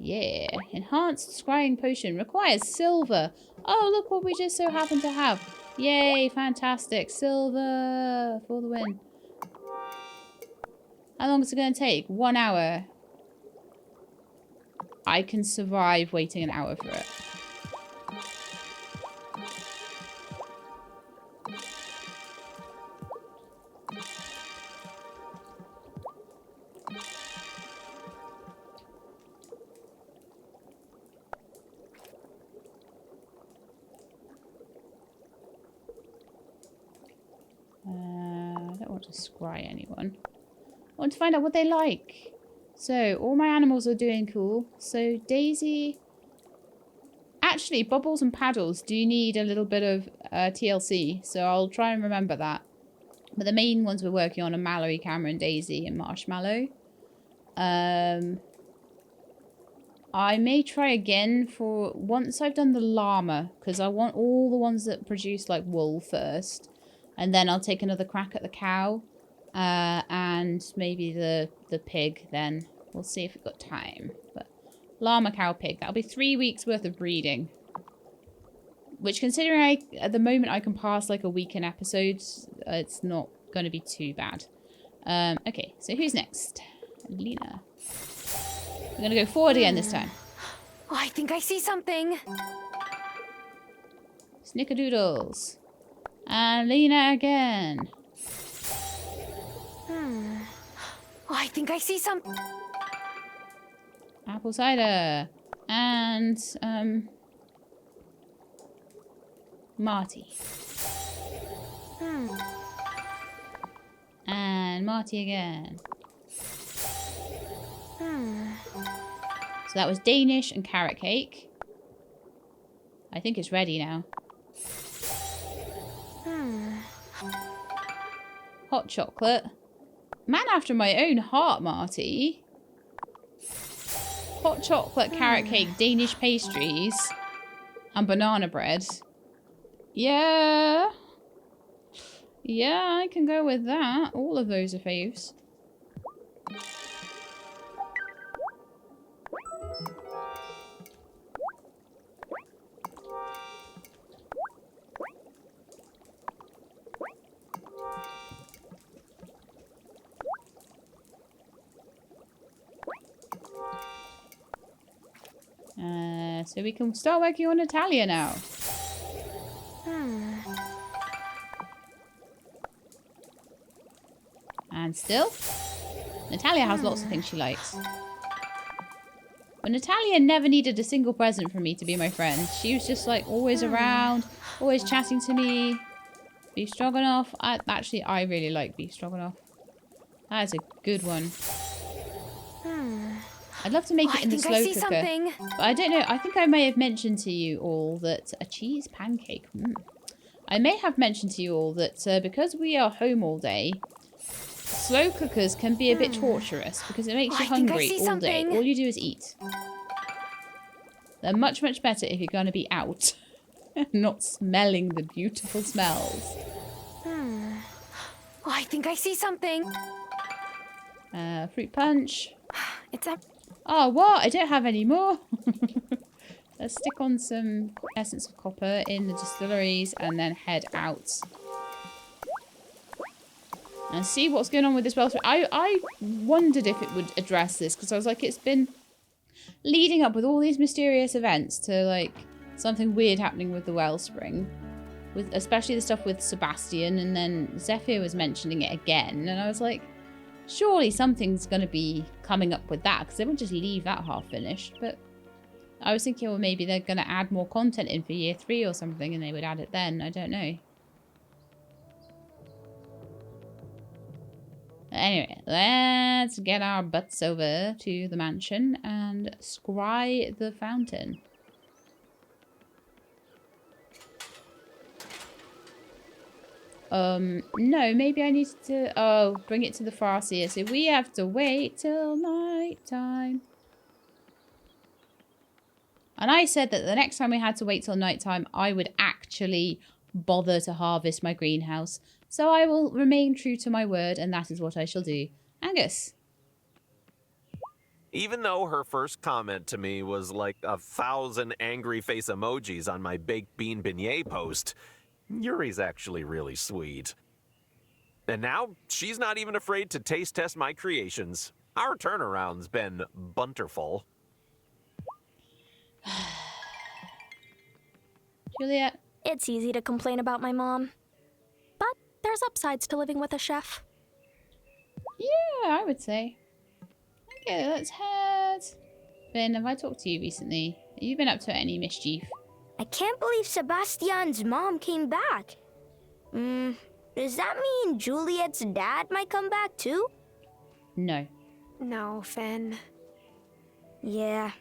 Yeah. Enhanced scrying potion requires silver. Oh, look what we just so happen to have. Yay, fantastic. Silver for the win. How long is it going to take? 1 hour. I can survive waiting an hour for it. I don't want to scry anyone. I want to find out what they like. So, all my animals are doing cool. So, Daisy... Actually, Bubbles and Paddles do need a little bit of TLC. So, I'll try and remember that. But the main ones we're working on are Mallory, Cameron, Daisy, and Marshmallow. I may try again for... Once I've done the llama. Because I want all the ones that produce, like, wool first. And then I'll take another crack at the cow. And maybe the pig then. We'll see if we've got time. But llama, cow, pig. That'll be 3 weeks worth of breeding. Which, considering at the moment I can pass like a week in episodes, it's not going to be too bad. Okay, so who's next? Lena. We're going to go forward again this time. Oh, I think I see something. Snickerdoodles. And Lena again. Oh, I think I see some. Apple cider. And, Marty. And Marty again. So that was Danish and carrot cake. I think it's ready now. Hot chocolate. Man after my own heart, Marty. Hot chocolate, carrot cake, Danish pastries, and banana bread. Yeah. Yeah, I can go with that. All of those are faves. So we can start working on Natalia now. And still, Natalia has lots of things she likes. But Natalia never needed a single present from me to be my friend. She was just like always around, always chatting to me. Beef stroganoff. I really like beef stroganoff. That is a good one. I'd love to make it in the slow cooker. But I don't know. I think I may have mentioned to you all that a cheese pancake. I may have mentioned to you all that because we are home all day, slow cookers can be a bit torturous because it makes you hungry all day. All you do is eat. They're much, much better if you're going to be out. Not smelling the beautiful smells. Oh, I think I see something. Fruit punch. It's a... Oh, what? I don't have any more. Let's stick on some essence of copper in the distilleries and then head out. And see what's going on with this wellspring. I wondered if it would address this because I was like, it's been leading up with all these mysterious events to like something weird happening with the wellspring. With especially the stuff with Sebastian, and then Zephyr was mentioning it again. And I was like, surely something's going to be coming up with that, because they won't just leave that half finished. But I was thinking, well, maybe they're going to add more content in for year 3 or something, and they would add it then. I don't know. Anyway, let's get our butts over to the mansion and scry the fountain. No, maybe I need to, bring it to the Farseer. So we have to wait till night time. And I said that the next time we had to wait till night time, I would actually bother to harvest my greenhouse. So I will remain true to my word, and that is what I shall do. Angus. Even though her first comment to me was like 1,000 angry face emojis on my baked bean beignet post, Yuri's actually really sweet. And now, she's not even afraid to taste test my creations. Our turnaround's been bunterful. Juliet? It's easy to complain about my mom. But there's upsides to living with a chef. Yeah, I would say. Okay, let's head. Ben, have I talked to you recently? Have you been up to any mischief? I can't believe Sebastian's mom came back. Does that mean Juliet's dad might come back too? No. No, Finn. Yeah,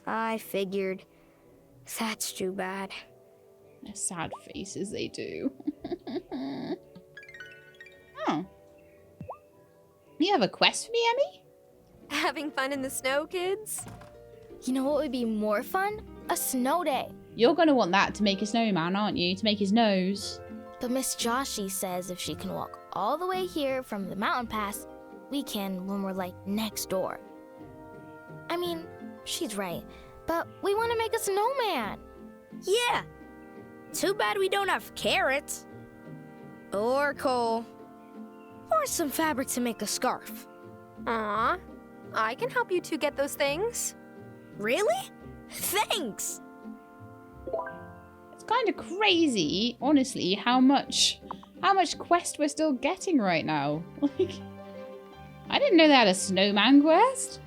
I figured. That's too bad. They're sad faces they do. Oh. You have a quest for me, Emmy? Having fun in the snow, kids? You know what would be more fun? A snow day. You're going to want that to make a snowman, aren't you? To make his nose. But Miss Joshi says if she can walk all the way here from the mountain pass, we can when we're like next door. I mean, she's right, but we want to make a snowman. Yeah. Too bad we don't have carrots. Or coal. Or some fabric to make a scarf. Aw, I can help you two get those things. Really? Thanks! It's kind of crazy, honestly, how much quest we're still getting right now. Like, I didn't know they had a snowman quest.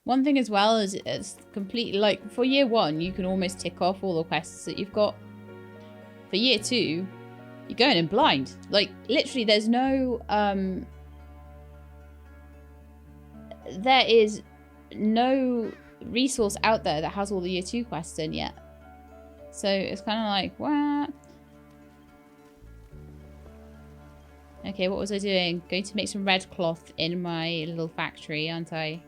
One thing as well is it's completely, like, for year 1, you can almost tick off all the quests that you've got. For year 2, you're going in blind. Like, literally, there's no, there is no resource out there that has all the year 2 quests in yet. So it's kind of like, what? Okay, what was I doing? Going to make some red cloth in my little factory, aren't I?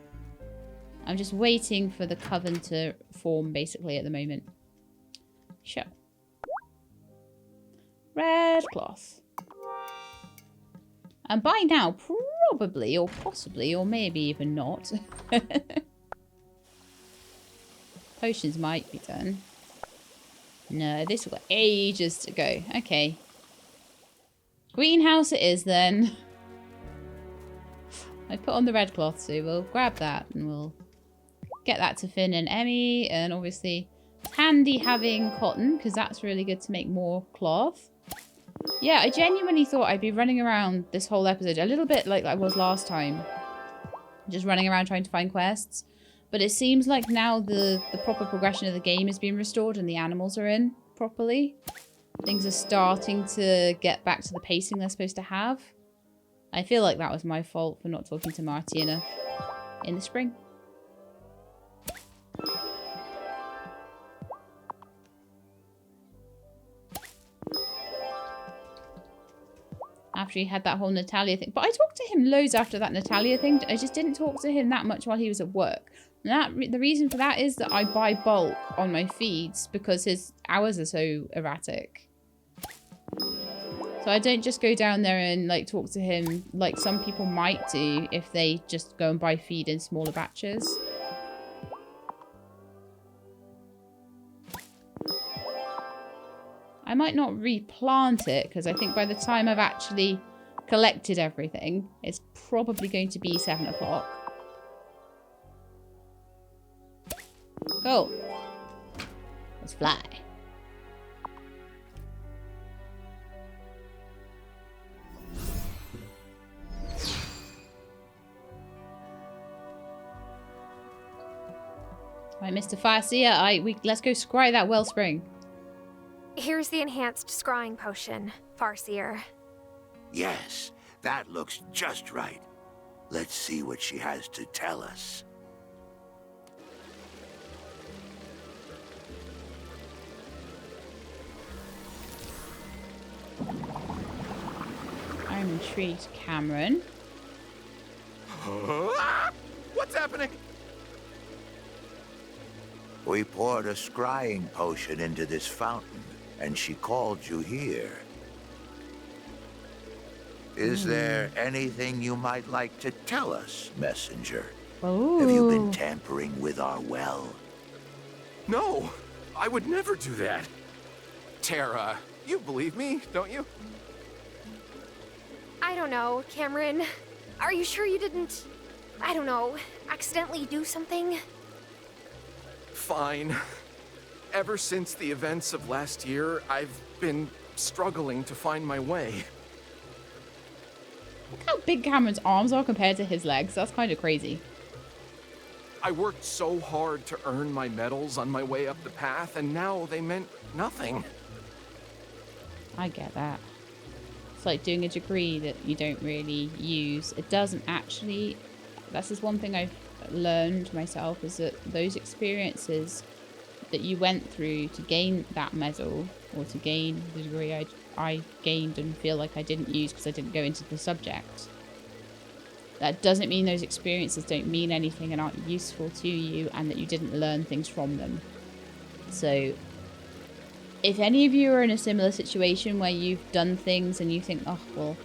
I'm just waiting for the coven to form, basically, at the moment. Sure. Red cloth. And by now, probably, or possibly, or maybe even not. Potions might be done. No, this will got ages to go. Okay. Greenhouse it is, then. I put on the red cloth, so we'll grab that and we'll get that to Finn and Emmy. And obviously, it's handy having cotton, because that's really good to make more cloth. Yeah, I genuinely thought I'd be running around this whole episode a little bit like I was last time. Just running around trying to find quests. But it seems like now the proper progression of the game is being restored and the animals are in properly. Things are starting to get back to the pacing they're supposed to have. I feel like that was my fault for not talking to Marty enough in the spring. After he had that whole Natalia thing. But I talked to him loads after that Natalia thing. I just didn't talk to him that much while he was at work. And the reason for that is that I buy bulk on my feeds because his hours are so erratic. So I don't just go down there and like talk to him like some people might do if they just go and buy feed in smaller batches. I might not replant it because I think by the time I've actually collected everything, it's probably going to be 7 o'clock. Go. Let's fly. Right, Mr. Farseer, let's go scry that wellspring. Here's the enhanced scrying potion, Farseer. Yes, that looks just right. Let's see what she has to tell us. I'm intrigued, Cameron. What's happening? We poured a scrying potion into this fountain, and she called you here. Is there anything you might like to tell us, messenger? Have you been tampering with our well? No, I would never do that. Tara, you believe me, don't you? I don't know, Cameron. Are you sure you didn't, I don't know, accidentally do something? Fine. Ever since the events of last year, I've been struggling to find my way. Look how big Cameron's arms are compared to his legs. That's kind of crazy. I worked so hard to earn my medals on my way up the path, and now they meant nothing. I get that. It's like doing a degree that you don't really use. It doesn't actually... That's just one thing I've learned myself, is that those experiences that you went through to gain that medal, or to gain the degree I gained and feel like I didn't use because I didn't go into the subject, that doesn't mean those experiences don't mean anything and aren't useful to you, and that you didn't learn things from them. So if any of you are in a similar situation where you've done things and you think, oh well,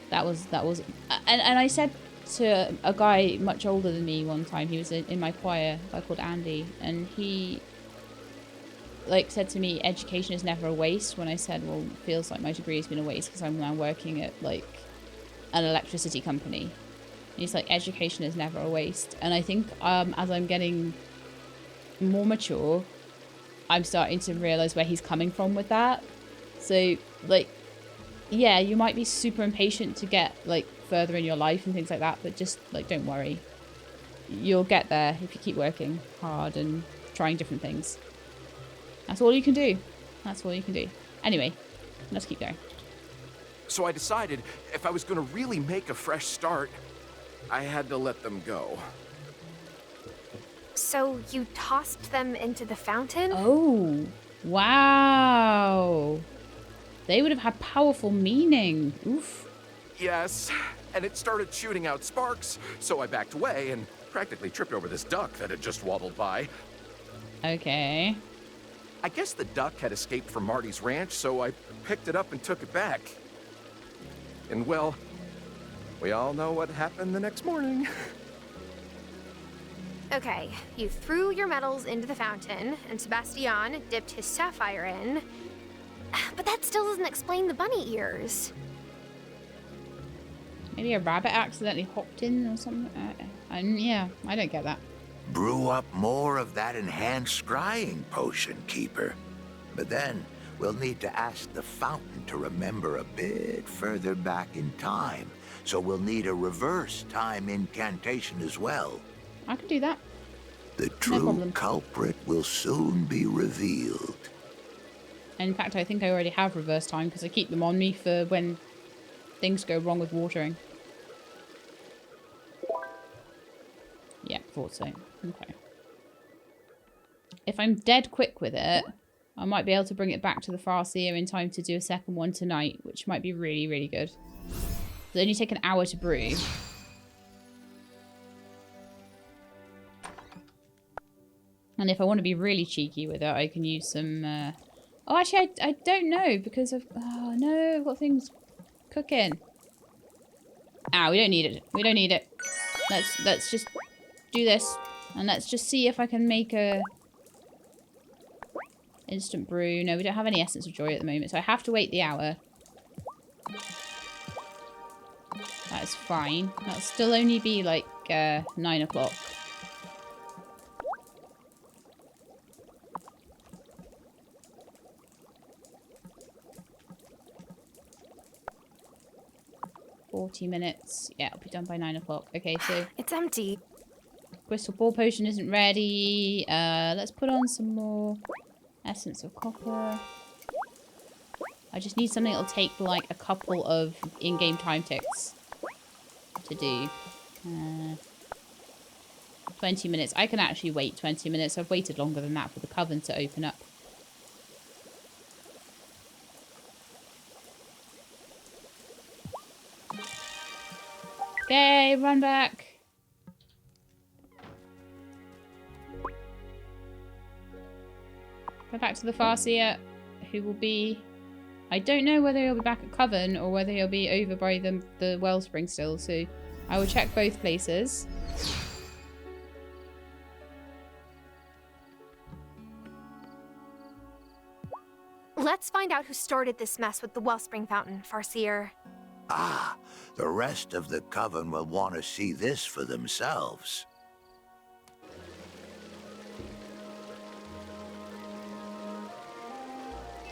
that was and I said to a guy much older than me one time, he was in my choir, a guy called Andy, and he like said to me, education is never a waste, when I said, well, it feels like my degree has been a waste because I'm now working at like an electricity company. And he's like, education is never a waste. And I think as I'm getting more mature, I'm starting to realize where he's coming from with that. So like, yeah, you might be super impatient to get like further in your life and things like that, but just like, don't worry, you'll get there if you keep working hard and trying different things. That's all you can do. That's all you can do. Anyway, let's keep going. So I decided if I was going to really make a fresh start, I had to let them go. So you tossed them into the fountain? Oh, wow. They would have had powerful meaning. Oof. Yes, and it started shooting out sparks, so I backed away and practically tripped over this duck that had just waddled by. Okay. I guess the duck had escaped from Marty's ranch, so I picked it up and took it back. And well, we all know what happened the next morning. Okay, you threw your medals into the fountain, and Sebastian dipped his sapphire in. But that still doesn't explain the bunny ears. Maybe a rabbit accidentally hopped in or something. Yeah, I don't get that. Brew up more of that enhanced scrying potion, Keeper. But then we'll need to ask the fountain to remember a bit further back in time. So we'll need a reverse time incantation as well. I can do that. The true culprit will soon be revealed. And in fact, I think I already have reverse time because I keep them on me for when things go wrong with watering. Yeah, thought so. Okay. If I'm dead quick with it, I might be able to bring it back to the Farseer in time to do a second one tonight, which might be really, really good. It'll only take an hour to brew. And if I want to be really cheeky with it, I can use some... Oh, actually, I don't know, because of... Oh, no, I've got things cooking. Ah, we don't need it. We don't need it. Let's just do this. And let's just see if I can make a... instant brew. No, we don't have any Essence of Joy at the moment, so I have to wait the hour. That is fine. That'll still only be like 9 o'clock. $40. Yeah, it'll be done by 9 o'clock. Okay, so it's empty. Crystal Ball Potion isn't ready. Let's put on some more Essence of Copper. I just need something that'll take like a couple of in-game time ticks to do. 20 minutes. I can actually wait 20 minutes. I've waited longer than that for the coven to open up. Okay, run back. Go back to the Farseer, who will be... I don't know whether he'll be back at Coven or whether he'll be over by the Wellspring still, so I will check both places. Let's find out who started this mess with the Wellspring Fountain, Farseer. Ah, the rest of the coven will want to see this for themselves.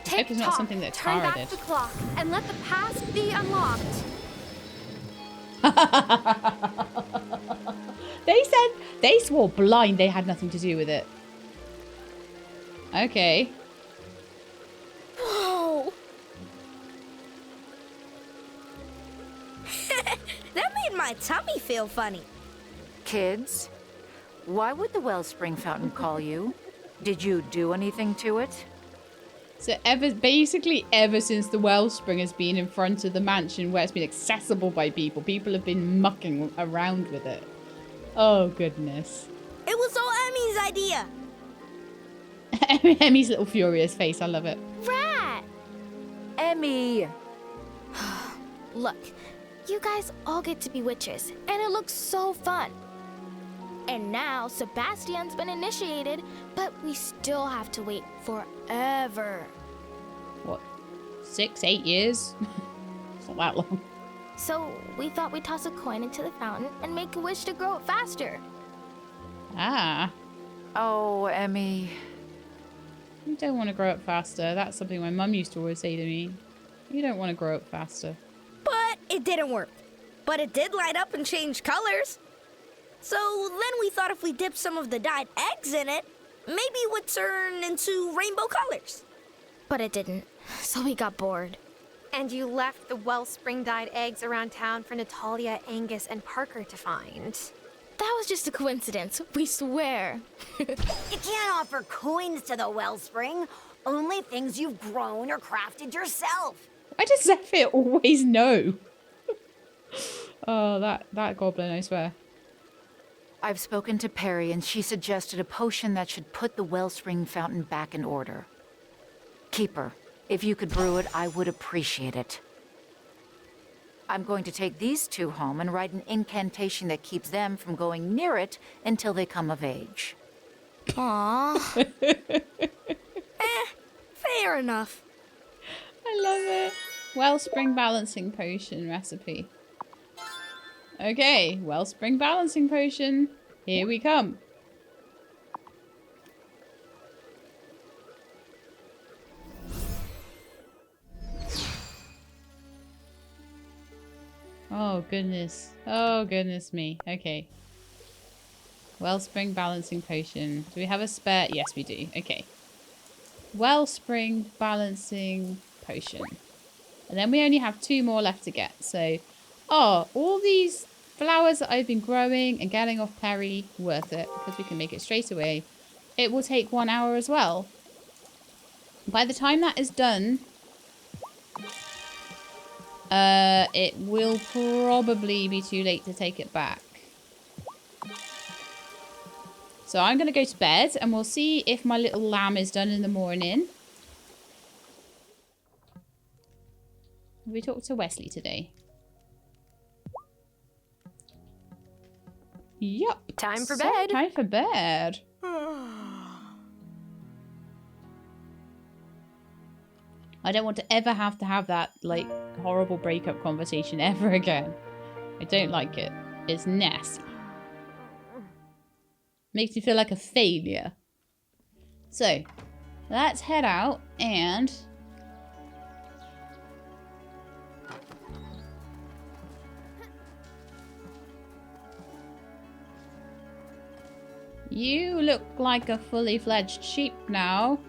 I hope it's not something that Turn Tara back did. the clock and let the past be unlocked. They swore blind they had nothing to do with it. Okay. Whoa! That made my tummy feel funny. Kids, why would the Wellspring Fountain call you? Did you do anything to it? So basically ever since the Wellspring has been in front of the mansion where it's been accessible by people, people have been mucking around with it. Oh, goodness. It was all Emmy's idea. Emmy's little furious face. I love it. Rat! Emmy! Look, you guys all get to be witches, and it looks so fun. And now Sebastian's been initiated, but we still have to wait forever. What? 6, 8 years? It's not that long. So we thought we'd toss a coin into the fountain and make a wish to grow it faster. Ah. Oh, Emmy. You don't want to grow up faster. That's something my mum used to always say to me. You don't want to grow up faster. But it didn't work. But it did light up and change colors. So then we thought if we dipped some of the dyed eggs in it, maybe it would turn into rainbow colors. But it didn't, so we got bored. And you left the Wellspring dyed eggs around town for Natalia, Angus, and Parker to find. That was just a coincidence, we swear. You can't offer coins to the Wellspring. Only things you've grown or crafted yourself. Why does Zephyr always know? Oh, that goblin, I swear. I've spoken to Perry, and she suggested a potion that should put the Wellspring Fountain back in order. Keeper, if you could brew it, I would appreciate it. I'm going to take these two home and write an incantation that keeps them from going near it until they come of age. Aww. Fair enough. I love it. Wellspring balancing potion recipe. Okay, Wellspring balancing potion. Here we come. Oh goodness. Oh goodness me. Okay. Wellspring balancing potion. Do we have a spare? Yes, we do. Okay. Wellspring balancing potion. And then we only have 2 more left to get. So, oh, all these flowers that I've been growing and getting off Perry, worth it. Because we can make it straight away. It will take 1 hour as well. By the time that is done, it will probably be too late to take it back. So I'm going to go to bed and we'll see if my little lamb is done in the morning. We talked to Wesley today. Yup. Time for bed. Time for bed. I don't want to ever have to have that, like, horrible breakup conversation ever again. I don't like it. It's nasty. Makes me feel like a failure. So, let's head out and... You look like a fully fledged sheep now.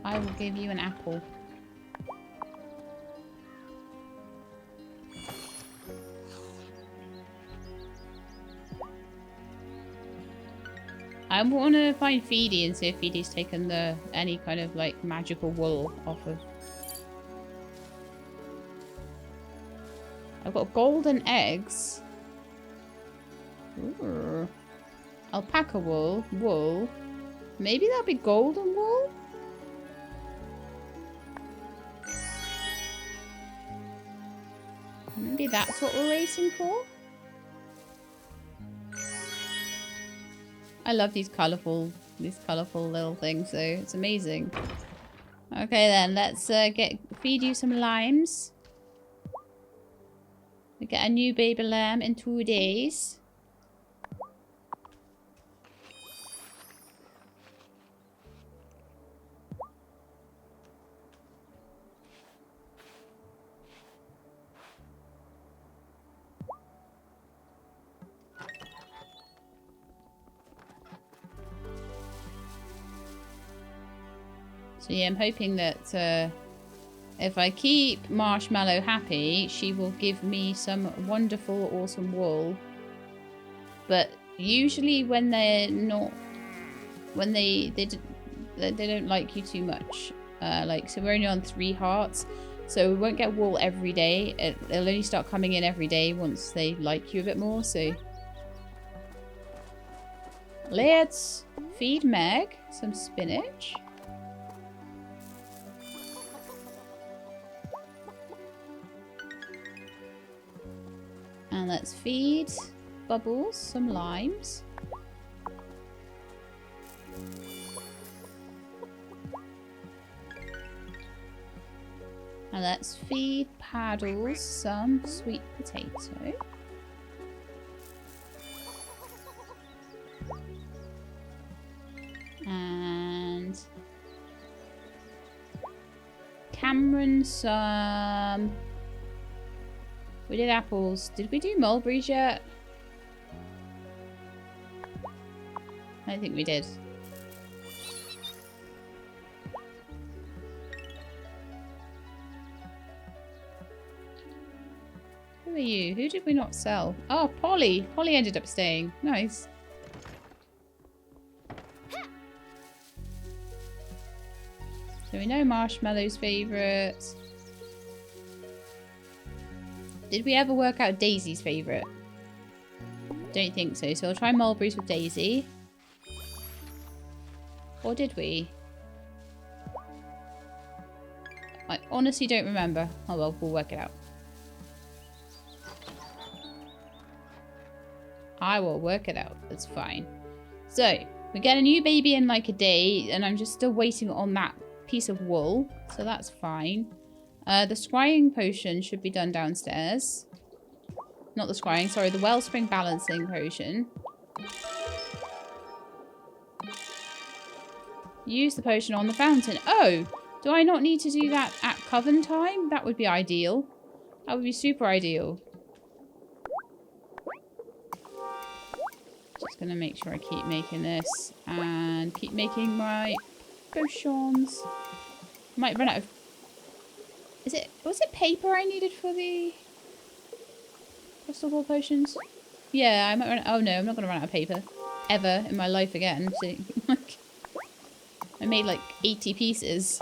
I will give you an apple. I want to find Feedy and see if Feedy's taken any kind of like magical wool off of. I've got golden eggs. Ooh. Alpaca wool. Maybe that'll be golden wool? Maybe that's what we're waiting for? I love these colourful little things, so it's amazing. Okay then, let's feed you some limes. We get a new baby lamb in 2 days. So yeah, I'm hoping that if I keep Marshmallow happy, she will give me some wonderful, awesome wool. But usually when they're not, when they don't like you too much. So we're only on 3 hearts, so we won't get wool every day. It'll only start coming in every day once they like you a bit more. So let's feed Meg some spinach. And let's feed Bubbles some limes. And let's feed Paddles some sweet potato. And Cameron some... We did apples. Did we do mulberries yet? I don't think we did. Who are you? Who did we not sell? Oh, Polly. Polly ended up staying. Nice. So we know Marshmallow's favourite. Did we ever work out Daisy's favourite? Don't think so. So I'll try mulberries with Daisy. Or did we? I honestly don't remember. Oh well, we'll work it out. I will work it out. That's fine. So, we get a new baby in like a day, and I'm just still waiting on that piece of wool. So that's fine. The scrying potion should be done downstairs. Not the scrying, sorry, the wellspring balancing potion. Use the potion on the fountain. Oh! Do I not need to do that at coven time? That would be ideal. That would be super ideal. Just gonna make sure I keep making this. And keep making my potions. Might run out of... Was it paper I needed for the crystal ball potions? Yeah, I might run. Oh no, I'm not gonna run out of paper ever in my life again. So, I made like 80 pieces.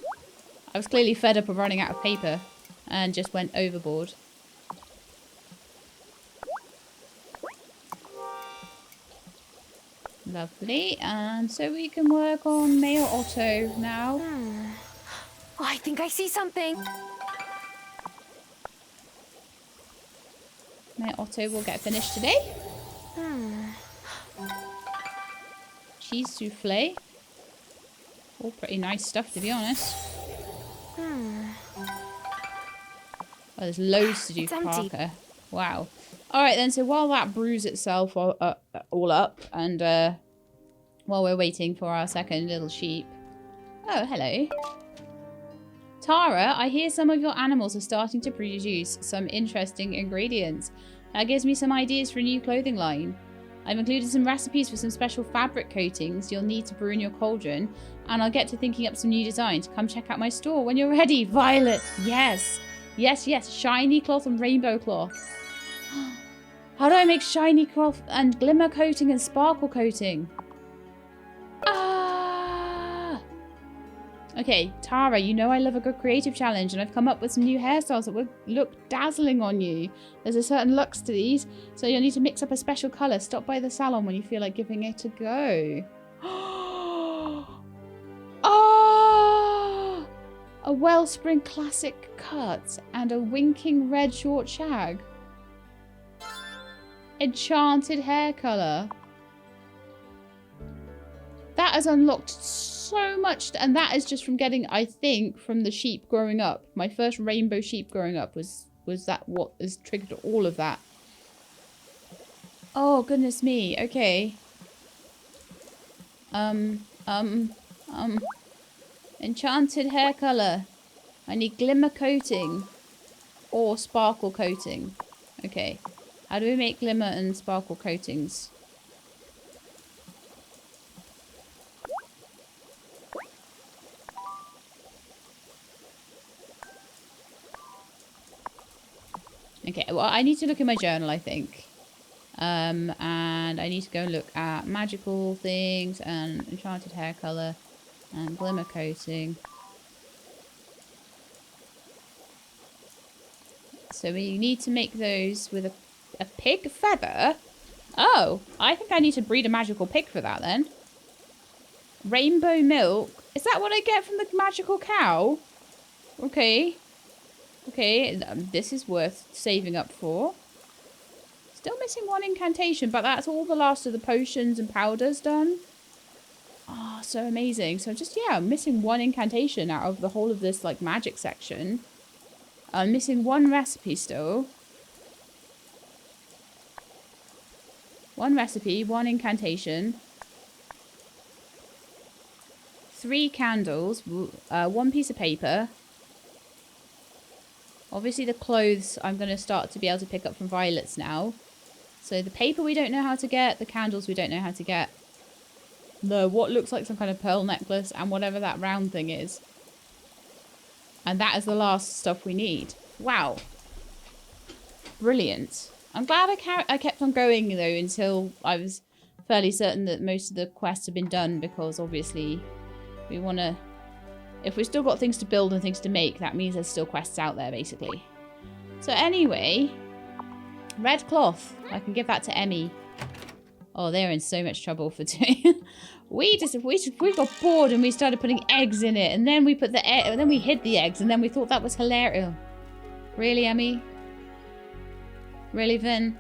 I was clearly fed up of running out of paper and just went overboard. Lovely, and so we can work on male Otto now. Oh, I think I see something. Male Otto will get finished today. Cheese souffle. All pretty nice stuff, to be honest. Oh, there's loads to do for Parker. Wow. Alright then, so while that brews itself all up, and while we're waiting for our second little sheep. Oh, hello. Tara, I hear some of your animals are starting to produce some interesting ingredients. That gives me some ideas for a new clothing line. I've included some recipes for some special fabric coatings you'll need to brew in your cauldron, and I'll get to thinking up some new designs. Come check out my store when you're ready. Violet, yes. Yes, yes, shiny cloth and rainbow cloth. How do I make shiny cloth and glimmer coating and sparkle coating? Okay, Tara, you know I love a good creative challenge, and I've come up with some new hairstyles that will look dazzling on you. There's a certain lux to these, so you'll need to mix up a special colour. Stop by the salon when you feel like giving it a go. Oh! A Wellspring classic cut and a winking red short shag. Enchanted hair colour. That has unlocked so much, and that is just from getting, I think, from the sheep growing up. My first rainbow sheep growing up was that what has triggered all of that. Oh, goodness me. Okay. Enchanted hair colour. I need glimmer coating or sparkle coating. Okay. How do we make glimmer and sparkle coatings? Okay, well, I need to look in my journal, I think. And I need to go and look at magical things and enchanted hair colour and glimmer coating. So we need to make those with a pig feather. Oh, I think I need to breed a magical pig for that then. Rainbow milk. Is that what I get from the magical cow? Okay. Okay, this is worth saving up for. Still missing one incantation, but that's all the last of the potions and powders done. Oh, so amazing. So just, yeah, I'm missing one incantation out of the whole of this, like, magic section. I'm missing one recipe still. One recipe, one incantation. 3 candles, 1 piece of paper. Obviously the clothes I'm going to start to be able to pick up from Violet's now. So the paper we don't know how to get, the candles we don't know how to get. The what looks like some kind of pearl necklace and whatever that round thing is. And that is the last stuff we need. Wow. Brilliant. I'm glad I kept on going though until I was fairly certain that most of the quests have been done, because obviously we want to... If we've still got things to build and things to make, that means there's still quests out there, basically. So anyway, red cloth. I can give that to Emmy. Oh, they're in so much trouble for doing. we got bored and we started putting eggs in it, and then we put then we hid the eggs, and then we thought that was hilarious. Really, Emmy? Really, Finn?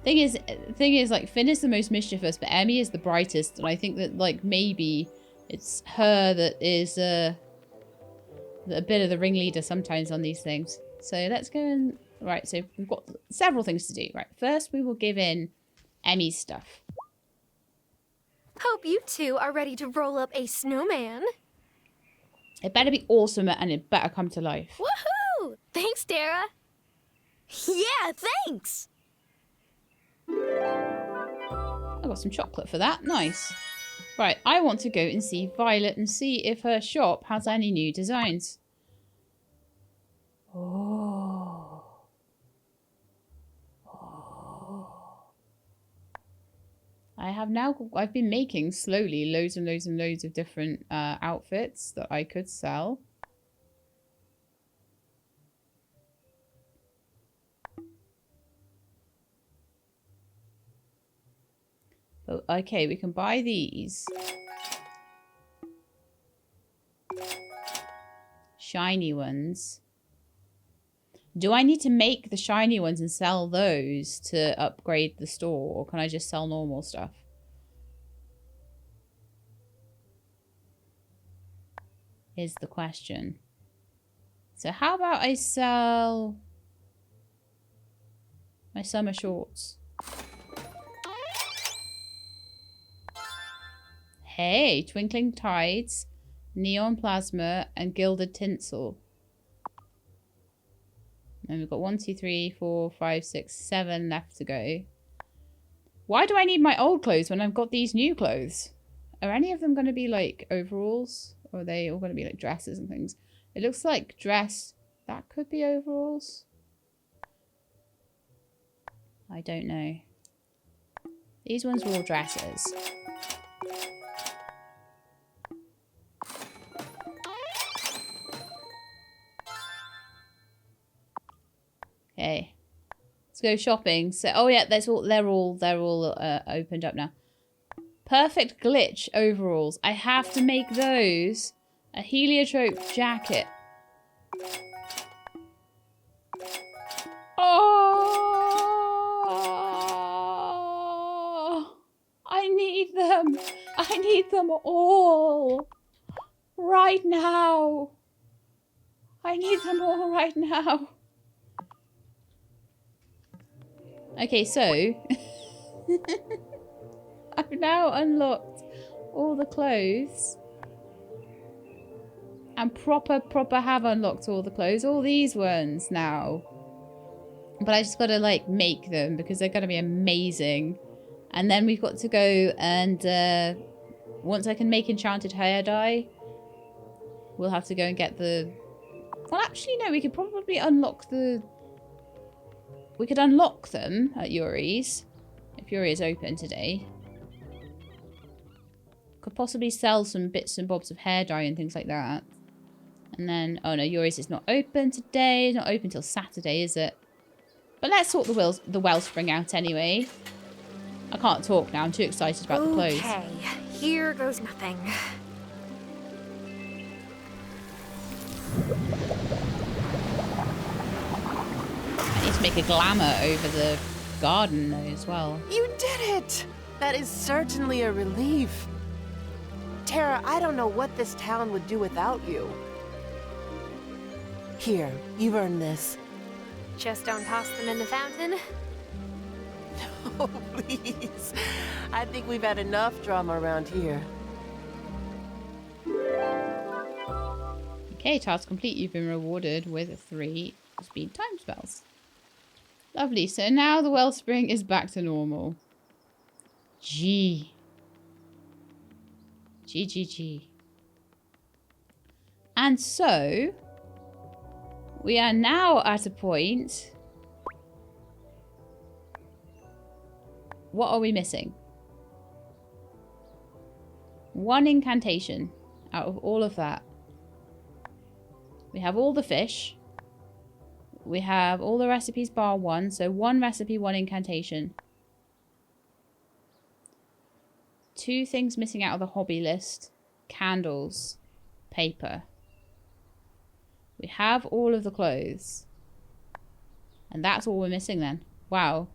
Thing is, like, Finn is the most mischievous, but Emmy is the brightest, and I think that, like, maybe it's her that is a bit of the ringleader sometimes on these things. So let's go and... Right, so we've got several things to do. Right, first we will give in Emmy's stuff. Hope you two are ready to roll up a snowman. It better be awesome and it better come to life. Woohoo! Thanks, Tara. Yeah, thanks. I got some chocolate for that. Nice. Right, I want to go and see Violet and see if her shop has any new designs. Oh. I've been making slowly loads and loads and loads of different outfits that I could sell. Oh, okay, we can buy these. Shiny ones. Do I need to make the shiny ones and sell those to upgrade the store, or can I just sell normal stuff? Is the question. So how about I sell my summer shorts? Hey, twinkling tides, neon plasma, and gilded tinsel. And we've got 1, 2, 3, 4, 5, 6, 7 left to go. Why do I need my old clothes when I've got these new clothes? Are any of them going to be like overalls? Or are they all going to be like dresses and things? It looks like dress. That could be overalls. I don't know. These ones are all dresses. Okay. Let's go shopping. So, oh yeah, they're all opened up now. Perfect glitch overalls. I have to make those. A heliotrope jacket. Oh, I need them. I need them all. Right now. I need them all right now. Okay, so I've now unlocked all the clothes. And proper have unlocked all the clothes. All these ones now. But I just gotta like make them because they're gonna be amazing. And then we've got to go and once I can make enchanted hair dye, we'll have to go and get the... Well, actually, no, we could probably unlock the... We could unlock them at Yuri's. If Yuri is open today. Could possibly sell some bits and bobs of hair dye and things like that. And then... Oh no, Yuri's is not open today. It's not open till Saturday, is it? But let's sort the Wellspring out anyway. I can't talk now. I'm too excited about the clothes. Okay, here goes nothing. I need to make a glamour over the garden though as well. You did it! That is certainly a relief. Tara, I don't know what this town would do without you. Here, you've earned this. Just don't toss them in the fountain. Oh, please. I think we've had enough drama around here. Okay, task complete. You've been rewarded with 3 speed time spells. Lovely. So now the Wellspring is back to normal. G. And so, we are now at a point... What are we missing? 1 incantation out of all of that. We have all the fish. We have all the recipes bar 1. So 1 recipe, 1 incantation. 2 things missing out of the hobby list. Candles. Paper. We have all of the clothes. And that's all we're missing then. Wow.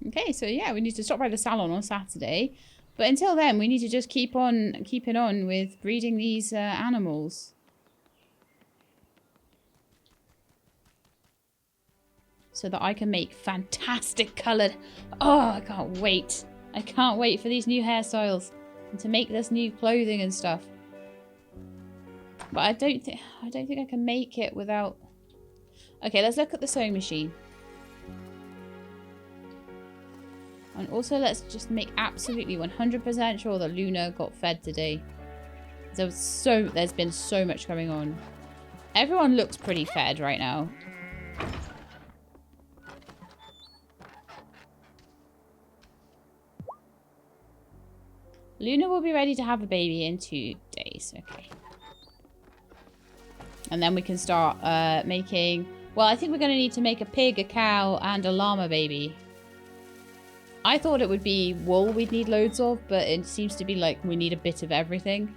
Okay, so yeah, we need to stop by the salon on Saturday. But until then, we need to just keep on keeping on with breeding these animals. So that I can make fantastic coloured... Oh, I can't wait. I can't wait for these new hairstyles. And to make this new clothing and stuff. But I don't think I can make it without... Okay, let's look at the sewing machine. And also, let's just make absolutely 100% sure that Luna got fed today. There's been so much going on. Everyone looks pretty fed right now. Luna will be ready to have a baby in 2 days. Okay. And then we can start making... Well, I think we're going to need to make a pig, a cow, and a llama baby. I thought it would be wool we'd need loads of, but it seems to be like we need a bit of everything.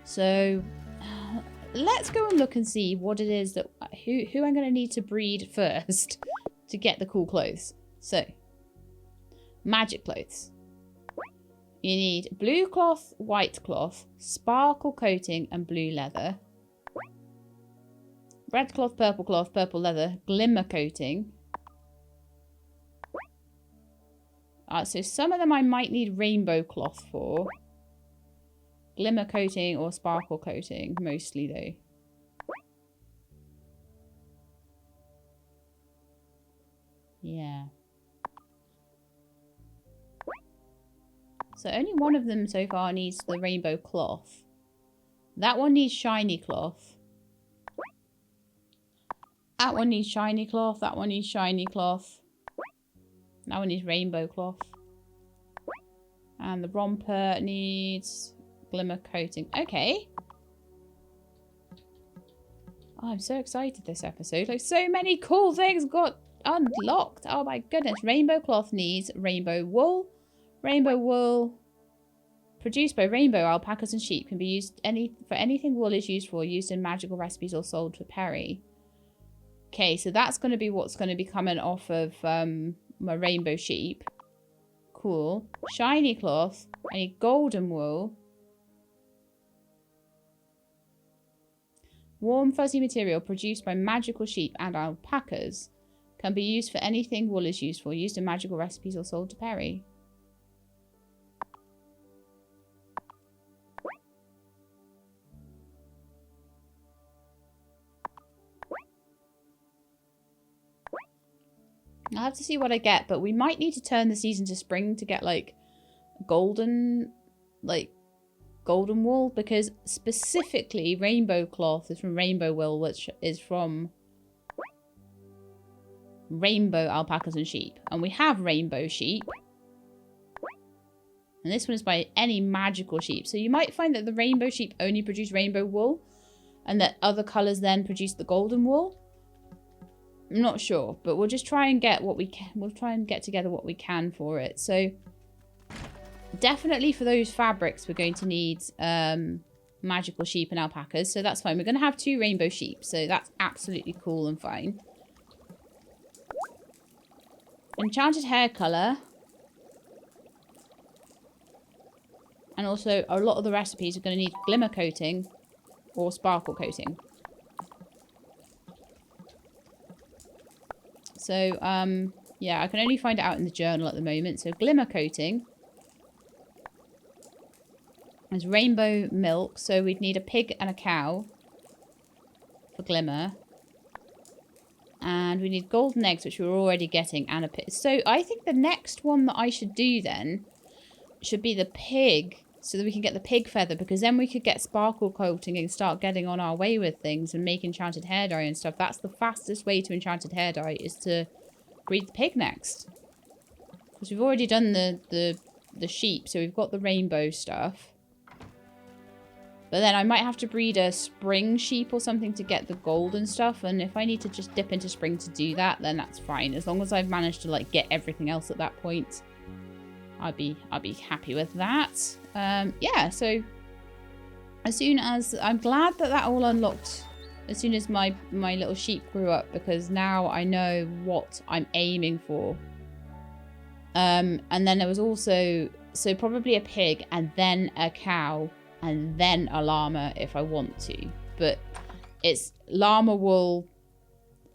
So let's go and look and see what it is that who I'm going to need to breed first to get the cool clothes. So, magic clothes. You need blue cloth, white cloth, sparkle coating, and blue leather. Red cloth, purple leather, glimmer coating. So some of them I might need rainbow cloth for. Glimmer coating or sparkle coating, mostly though. Yeah. So only one of them so far needs the rainbow cloth. That one needs shiny cloth. That one needs shiny cloth. That one needs shiny cloth. That one needs rainbow cloth. And the romper needs glimmer coating. Okay. Oh, I'm so excited this episode. Like, so many cool things got unlocked. Oh my goodness. Rainbow cloth needs rainbow wool. Rainbow wool produced by rainbow alpacas and sheep can be used for anything wool is used for, used in magical recipes or sold for Perry. Okay, so that's going to be what's going to be coming off of my rainbow sheep. Cool. Shiny cloth. I need golden wool. Warm fuzzy material produced by magical sheep and alpacas can be used for anything wool is used for, used in magical recipes or sold to Perry. I'll have to see what I get, but we might need to turn the season to spring to get like golden wool, because specifically rainbow cloth is from rainbow wool, which is from rainbow alpacas and sheep. And we have rainbow sheep. And this one is by any magical sheep. So you might find that the rainbow sheep only produce rainbow wool and that other colours then produce the golden wool. I'm not sure, but we'll just try and get what we can. We'll try and get together what we can for it. So definitely for those fabrics, we're going to need magical sheep and alpacas. So that's fine. We're going to have 2 rainbow sheep. So that's absolutely cool and fine. Enchanted hair colour. And also a lot of the recipes are going to need glimmer coating or sparkle coating. So, yeah, I can only find it out in the journal at the moment. So, glimmer coating. There's rainbow milk. So, we'd need a pig and a cow for glimmer. And we need golden eggs, which we're already getting, and a pig. So, I think the next one that I should do then should be the pig. So that we can get the pig feather. Because then we could get sparkle coating and start getting on our way with things and make enchanted hair dye and stuff. That's the fastest way to enchanted hair dye, is to breed the pig next. Because we've already done the sheep. So we've got the rainbow stuff. But then I might have to breed a spring sheep or something to get the golden stuff. And if I need to just dip into spring to do that, then that's fine. As long as I've managed to like get everything else at that point, I'd be happy with that. Yeah, so as soon as I'm glad that all unlocked as soon as my little sheep grew up, because now I know what I'm aiming for. And then there was also probably a pig and then a cow and then a llama if I want to, but it's llama wool.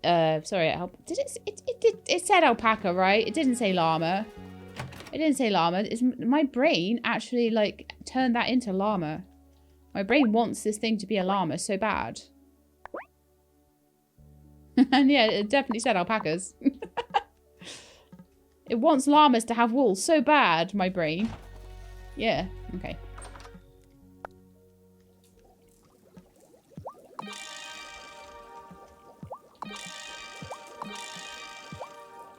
Sorry, it said alpaca, right? It didn't say llama. It didn't say llama. My brain actually like turned that into llama. My brain wants this thing to be a llama so bad. And yeah, it definitely said alpacas. It wants llamas to have wool so bad, my brain. Yeah, okay.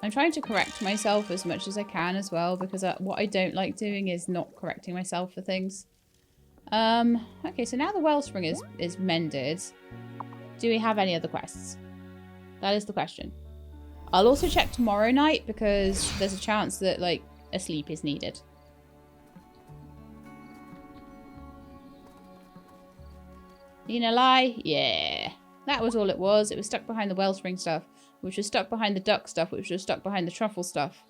I'm trying to correct myself as much as I can as well, because what I don't like doing is not correcting myself for things. Okay, so now the wellspring is mended. Do we have any other quests? That is the question. I'll also check tomorrow night, because there's a chance that, like, a sleep is needed. Nina lie? Yeah. That was all it was. It was stuck behind the wellspring stuff, which was stuck behind the duck stuff, which was stuck behind the truffle stuff.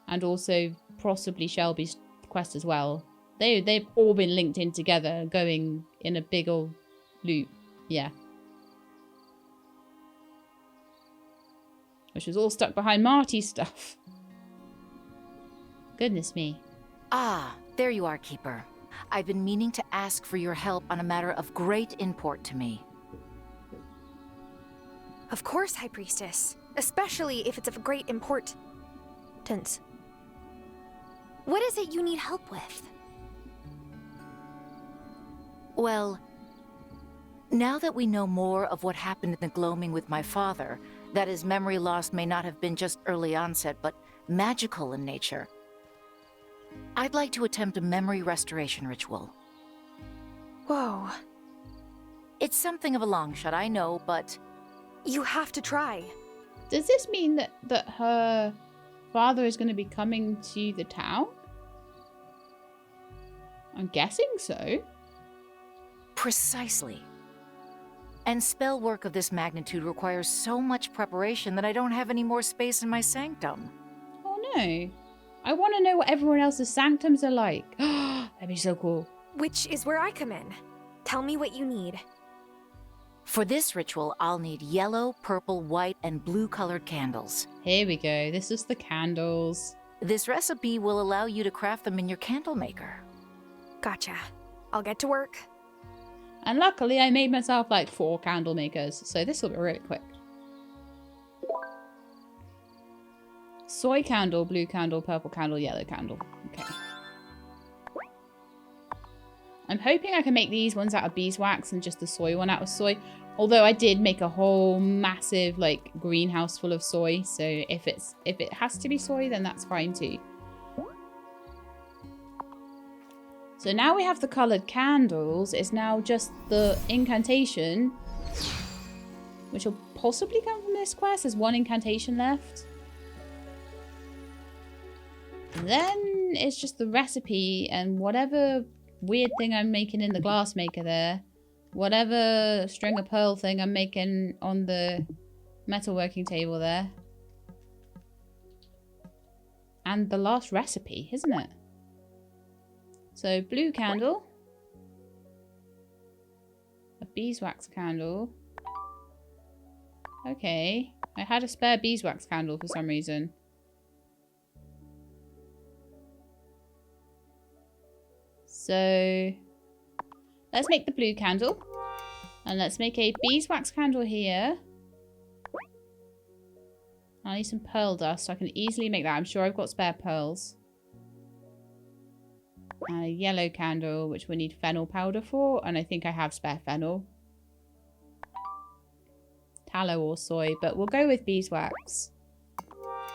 And also possibly Shelby's quest as well. They've all been linked in together, going in a big old loop. Yeah. Which was all stuck behind Marty's stuff. Goodness me. Ah, there you are, Keeper. I've been meaning to ask for your help on a matter of great import to me. Of course, High Priestess. Especially if it's of great importance. What is it you need help with? Well, now that we know more of what happened in the gloaming with my father, that his memory loss may not have been just early onset, but magical in nature, I'd like to attempt a memory restoration ritual. Whoa. It's something of a long shot, I know, but... You have to try. Does this mean that her father is going to be coming to the town? I'm guessing so. Precisely. And spell work of this magnitude requires so much preparation that I don't have any more space in my sanctum. Oh no. I want to know what everyone else's sanctums are like. That'd be so cool. Which is where I come in. Tell me what you need. For this ritual, I'll need yellow, purple, white, and blue-colored candles. Here we go. This is the candles. This recipe will allow you to craft them in your candle maker. Gotcha. I'll get to work. And luckily, I made myself like 4 candle makers, so this will be really quick. Soy candle, blue candle, purple candle, yellow candle. Okay. I'm hoping I can make these ones out of beeswax and just the soy one out of soy. Although I did make a whole massive like greenhouse full of soy, so if it has to be soy, then that's fine too. So now we have the coloured candles. It's now just the incantation, which will possibly come from this quest. There's 1 incantation left. And then it's just the recipe and whatever weird thing I'm making in the glass maker there. Whatever string of pearl thing I'm making on the metalworking table there. And the last recipe, isn't it? So, blue candle. A beeswax candle. Okay. I had a spare beeswax candle for some reason. So, let's make the blue candle. And let's make a beeswax candle here. I need some pearl dust, so I can easily make that. I'm sure I've got spare pearls. And a yellow candle, which we need fennel powder for. And I think I have spare fennel. Tallow or soy, but we'll go with beeswax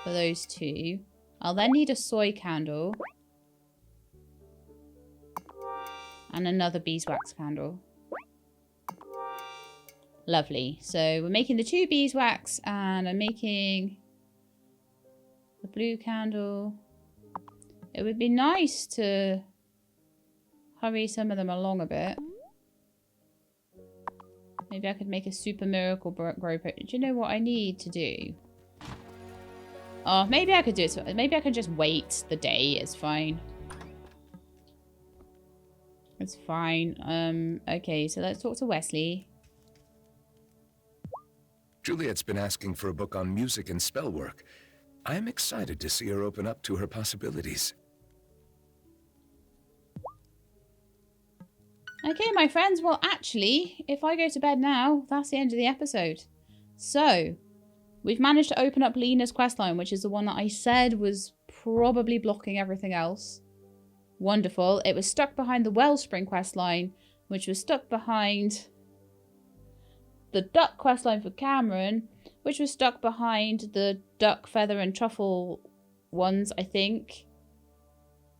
for those 2. I'll then need a soy candle. And another beeswax candle. Lovely. So we're making the 2 beeswax and I'm making the blue candle. It would be nice to hurry some of them along a bit. Maybe I could make a super miracle grow. Do you know what I need to do? Oh, maybe I could do it. So maybe I can just wait the day. It's fine. It's fine. Okay, so let's talk to Wesley. Juliet's been asking for a book on music and spell work. I am excited to see her open up to her possibilities. Okay, my friends. Well, actually, if I go to bed now, that's the end of the episode. So, we've managed to open up Lena's questline, which is the one that I said was probably blocking everything else. Wonderful. It was stuck behind the Wellspring questline, which was stuck behind the Duck questline for Cameron, which was stuck behind the Duck, Feather and Truffle ones, I think.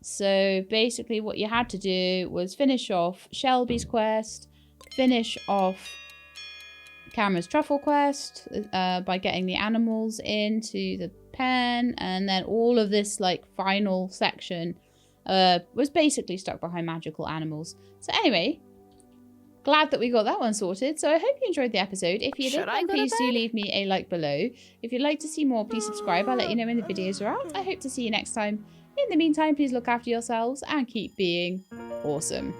So basically what you had to do was finish off Shelby's quest, finish off Cameron's Truffle quest by getting the animals into the pen, and then all of this like final section was basically stuck behind magical animals. So anyway, glad that we got that one sorted. So I hope you enjoyed the episode. If you did, then please do leave me a like below. If you'd like to see more, please subscribe. I'll let you know when the videos are out. I hope to see you next time. In the meantime, please look after yourselves and keep being awesome.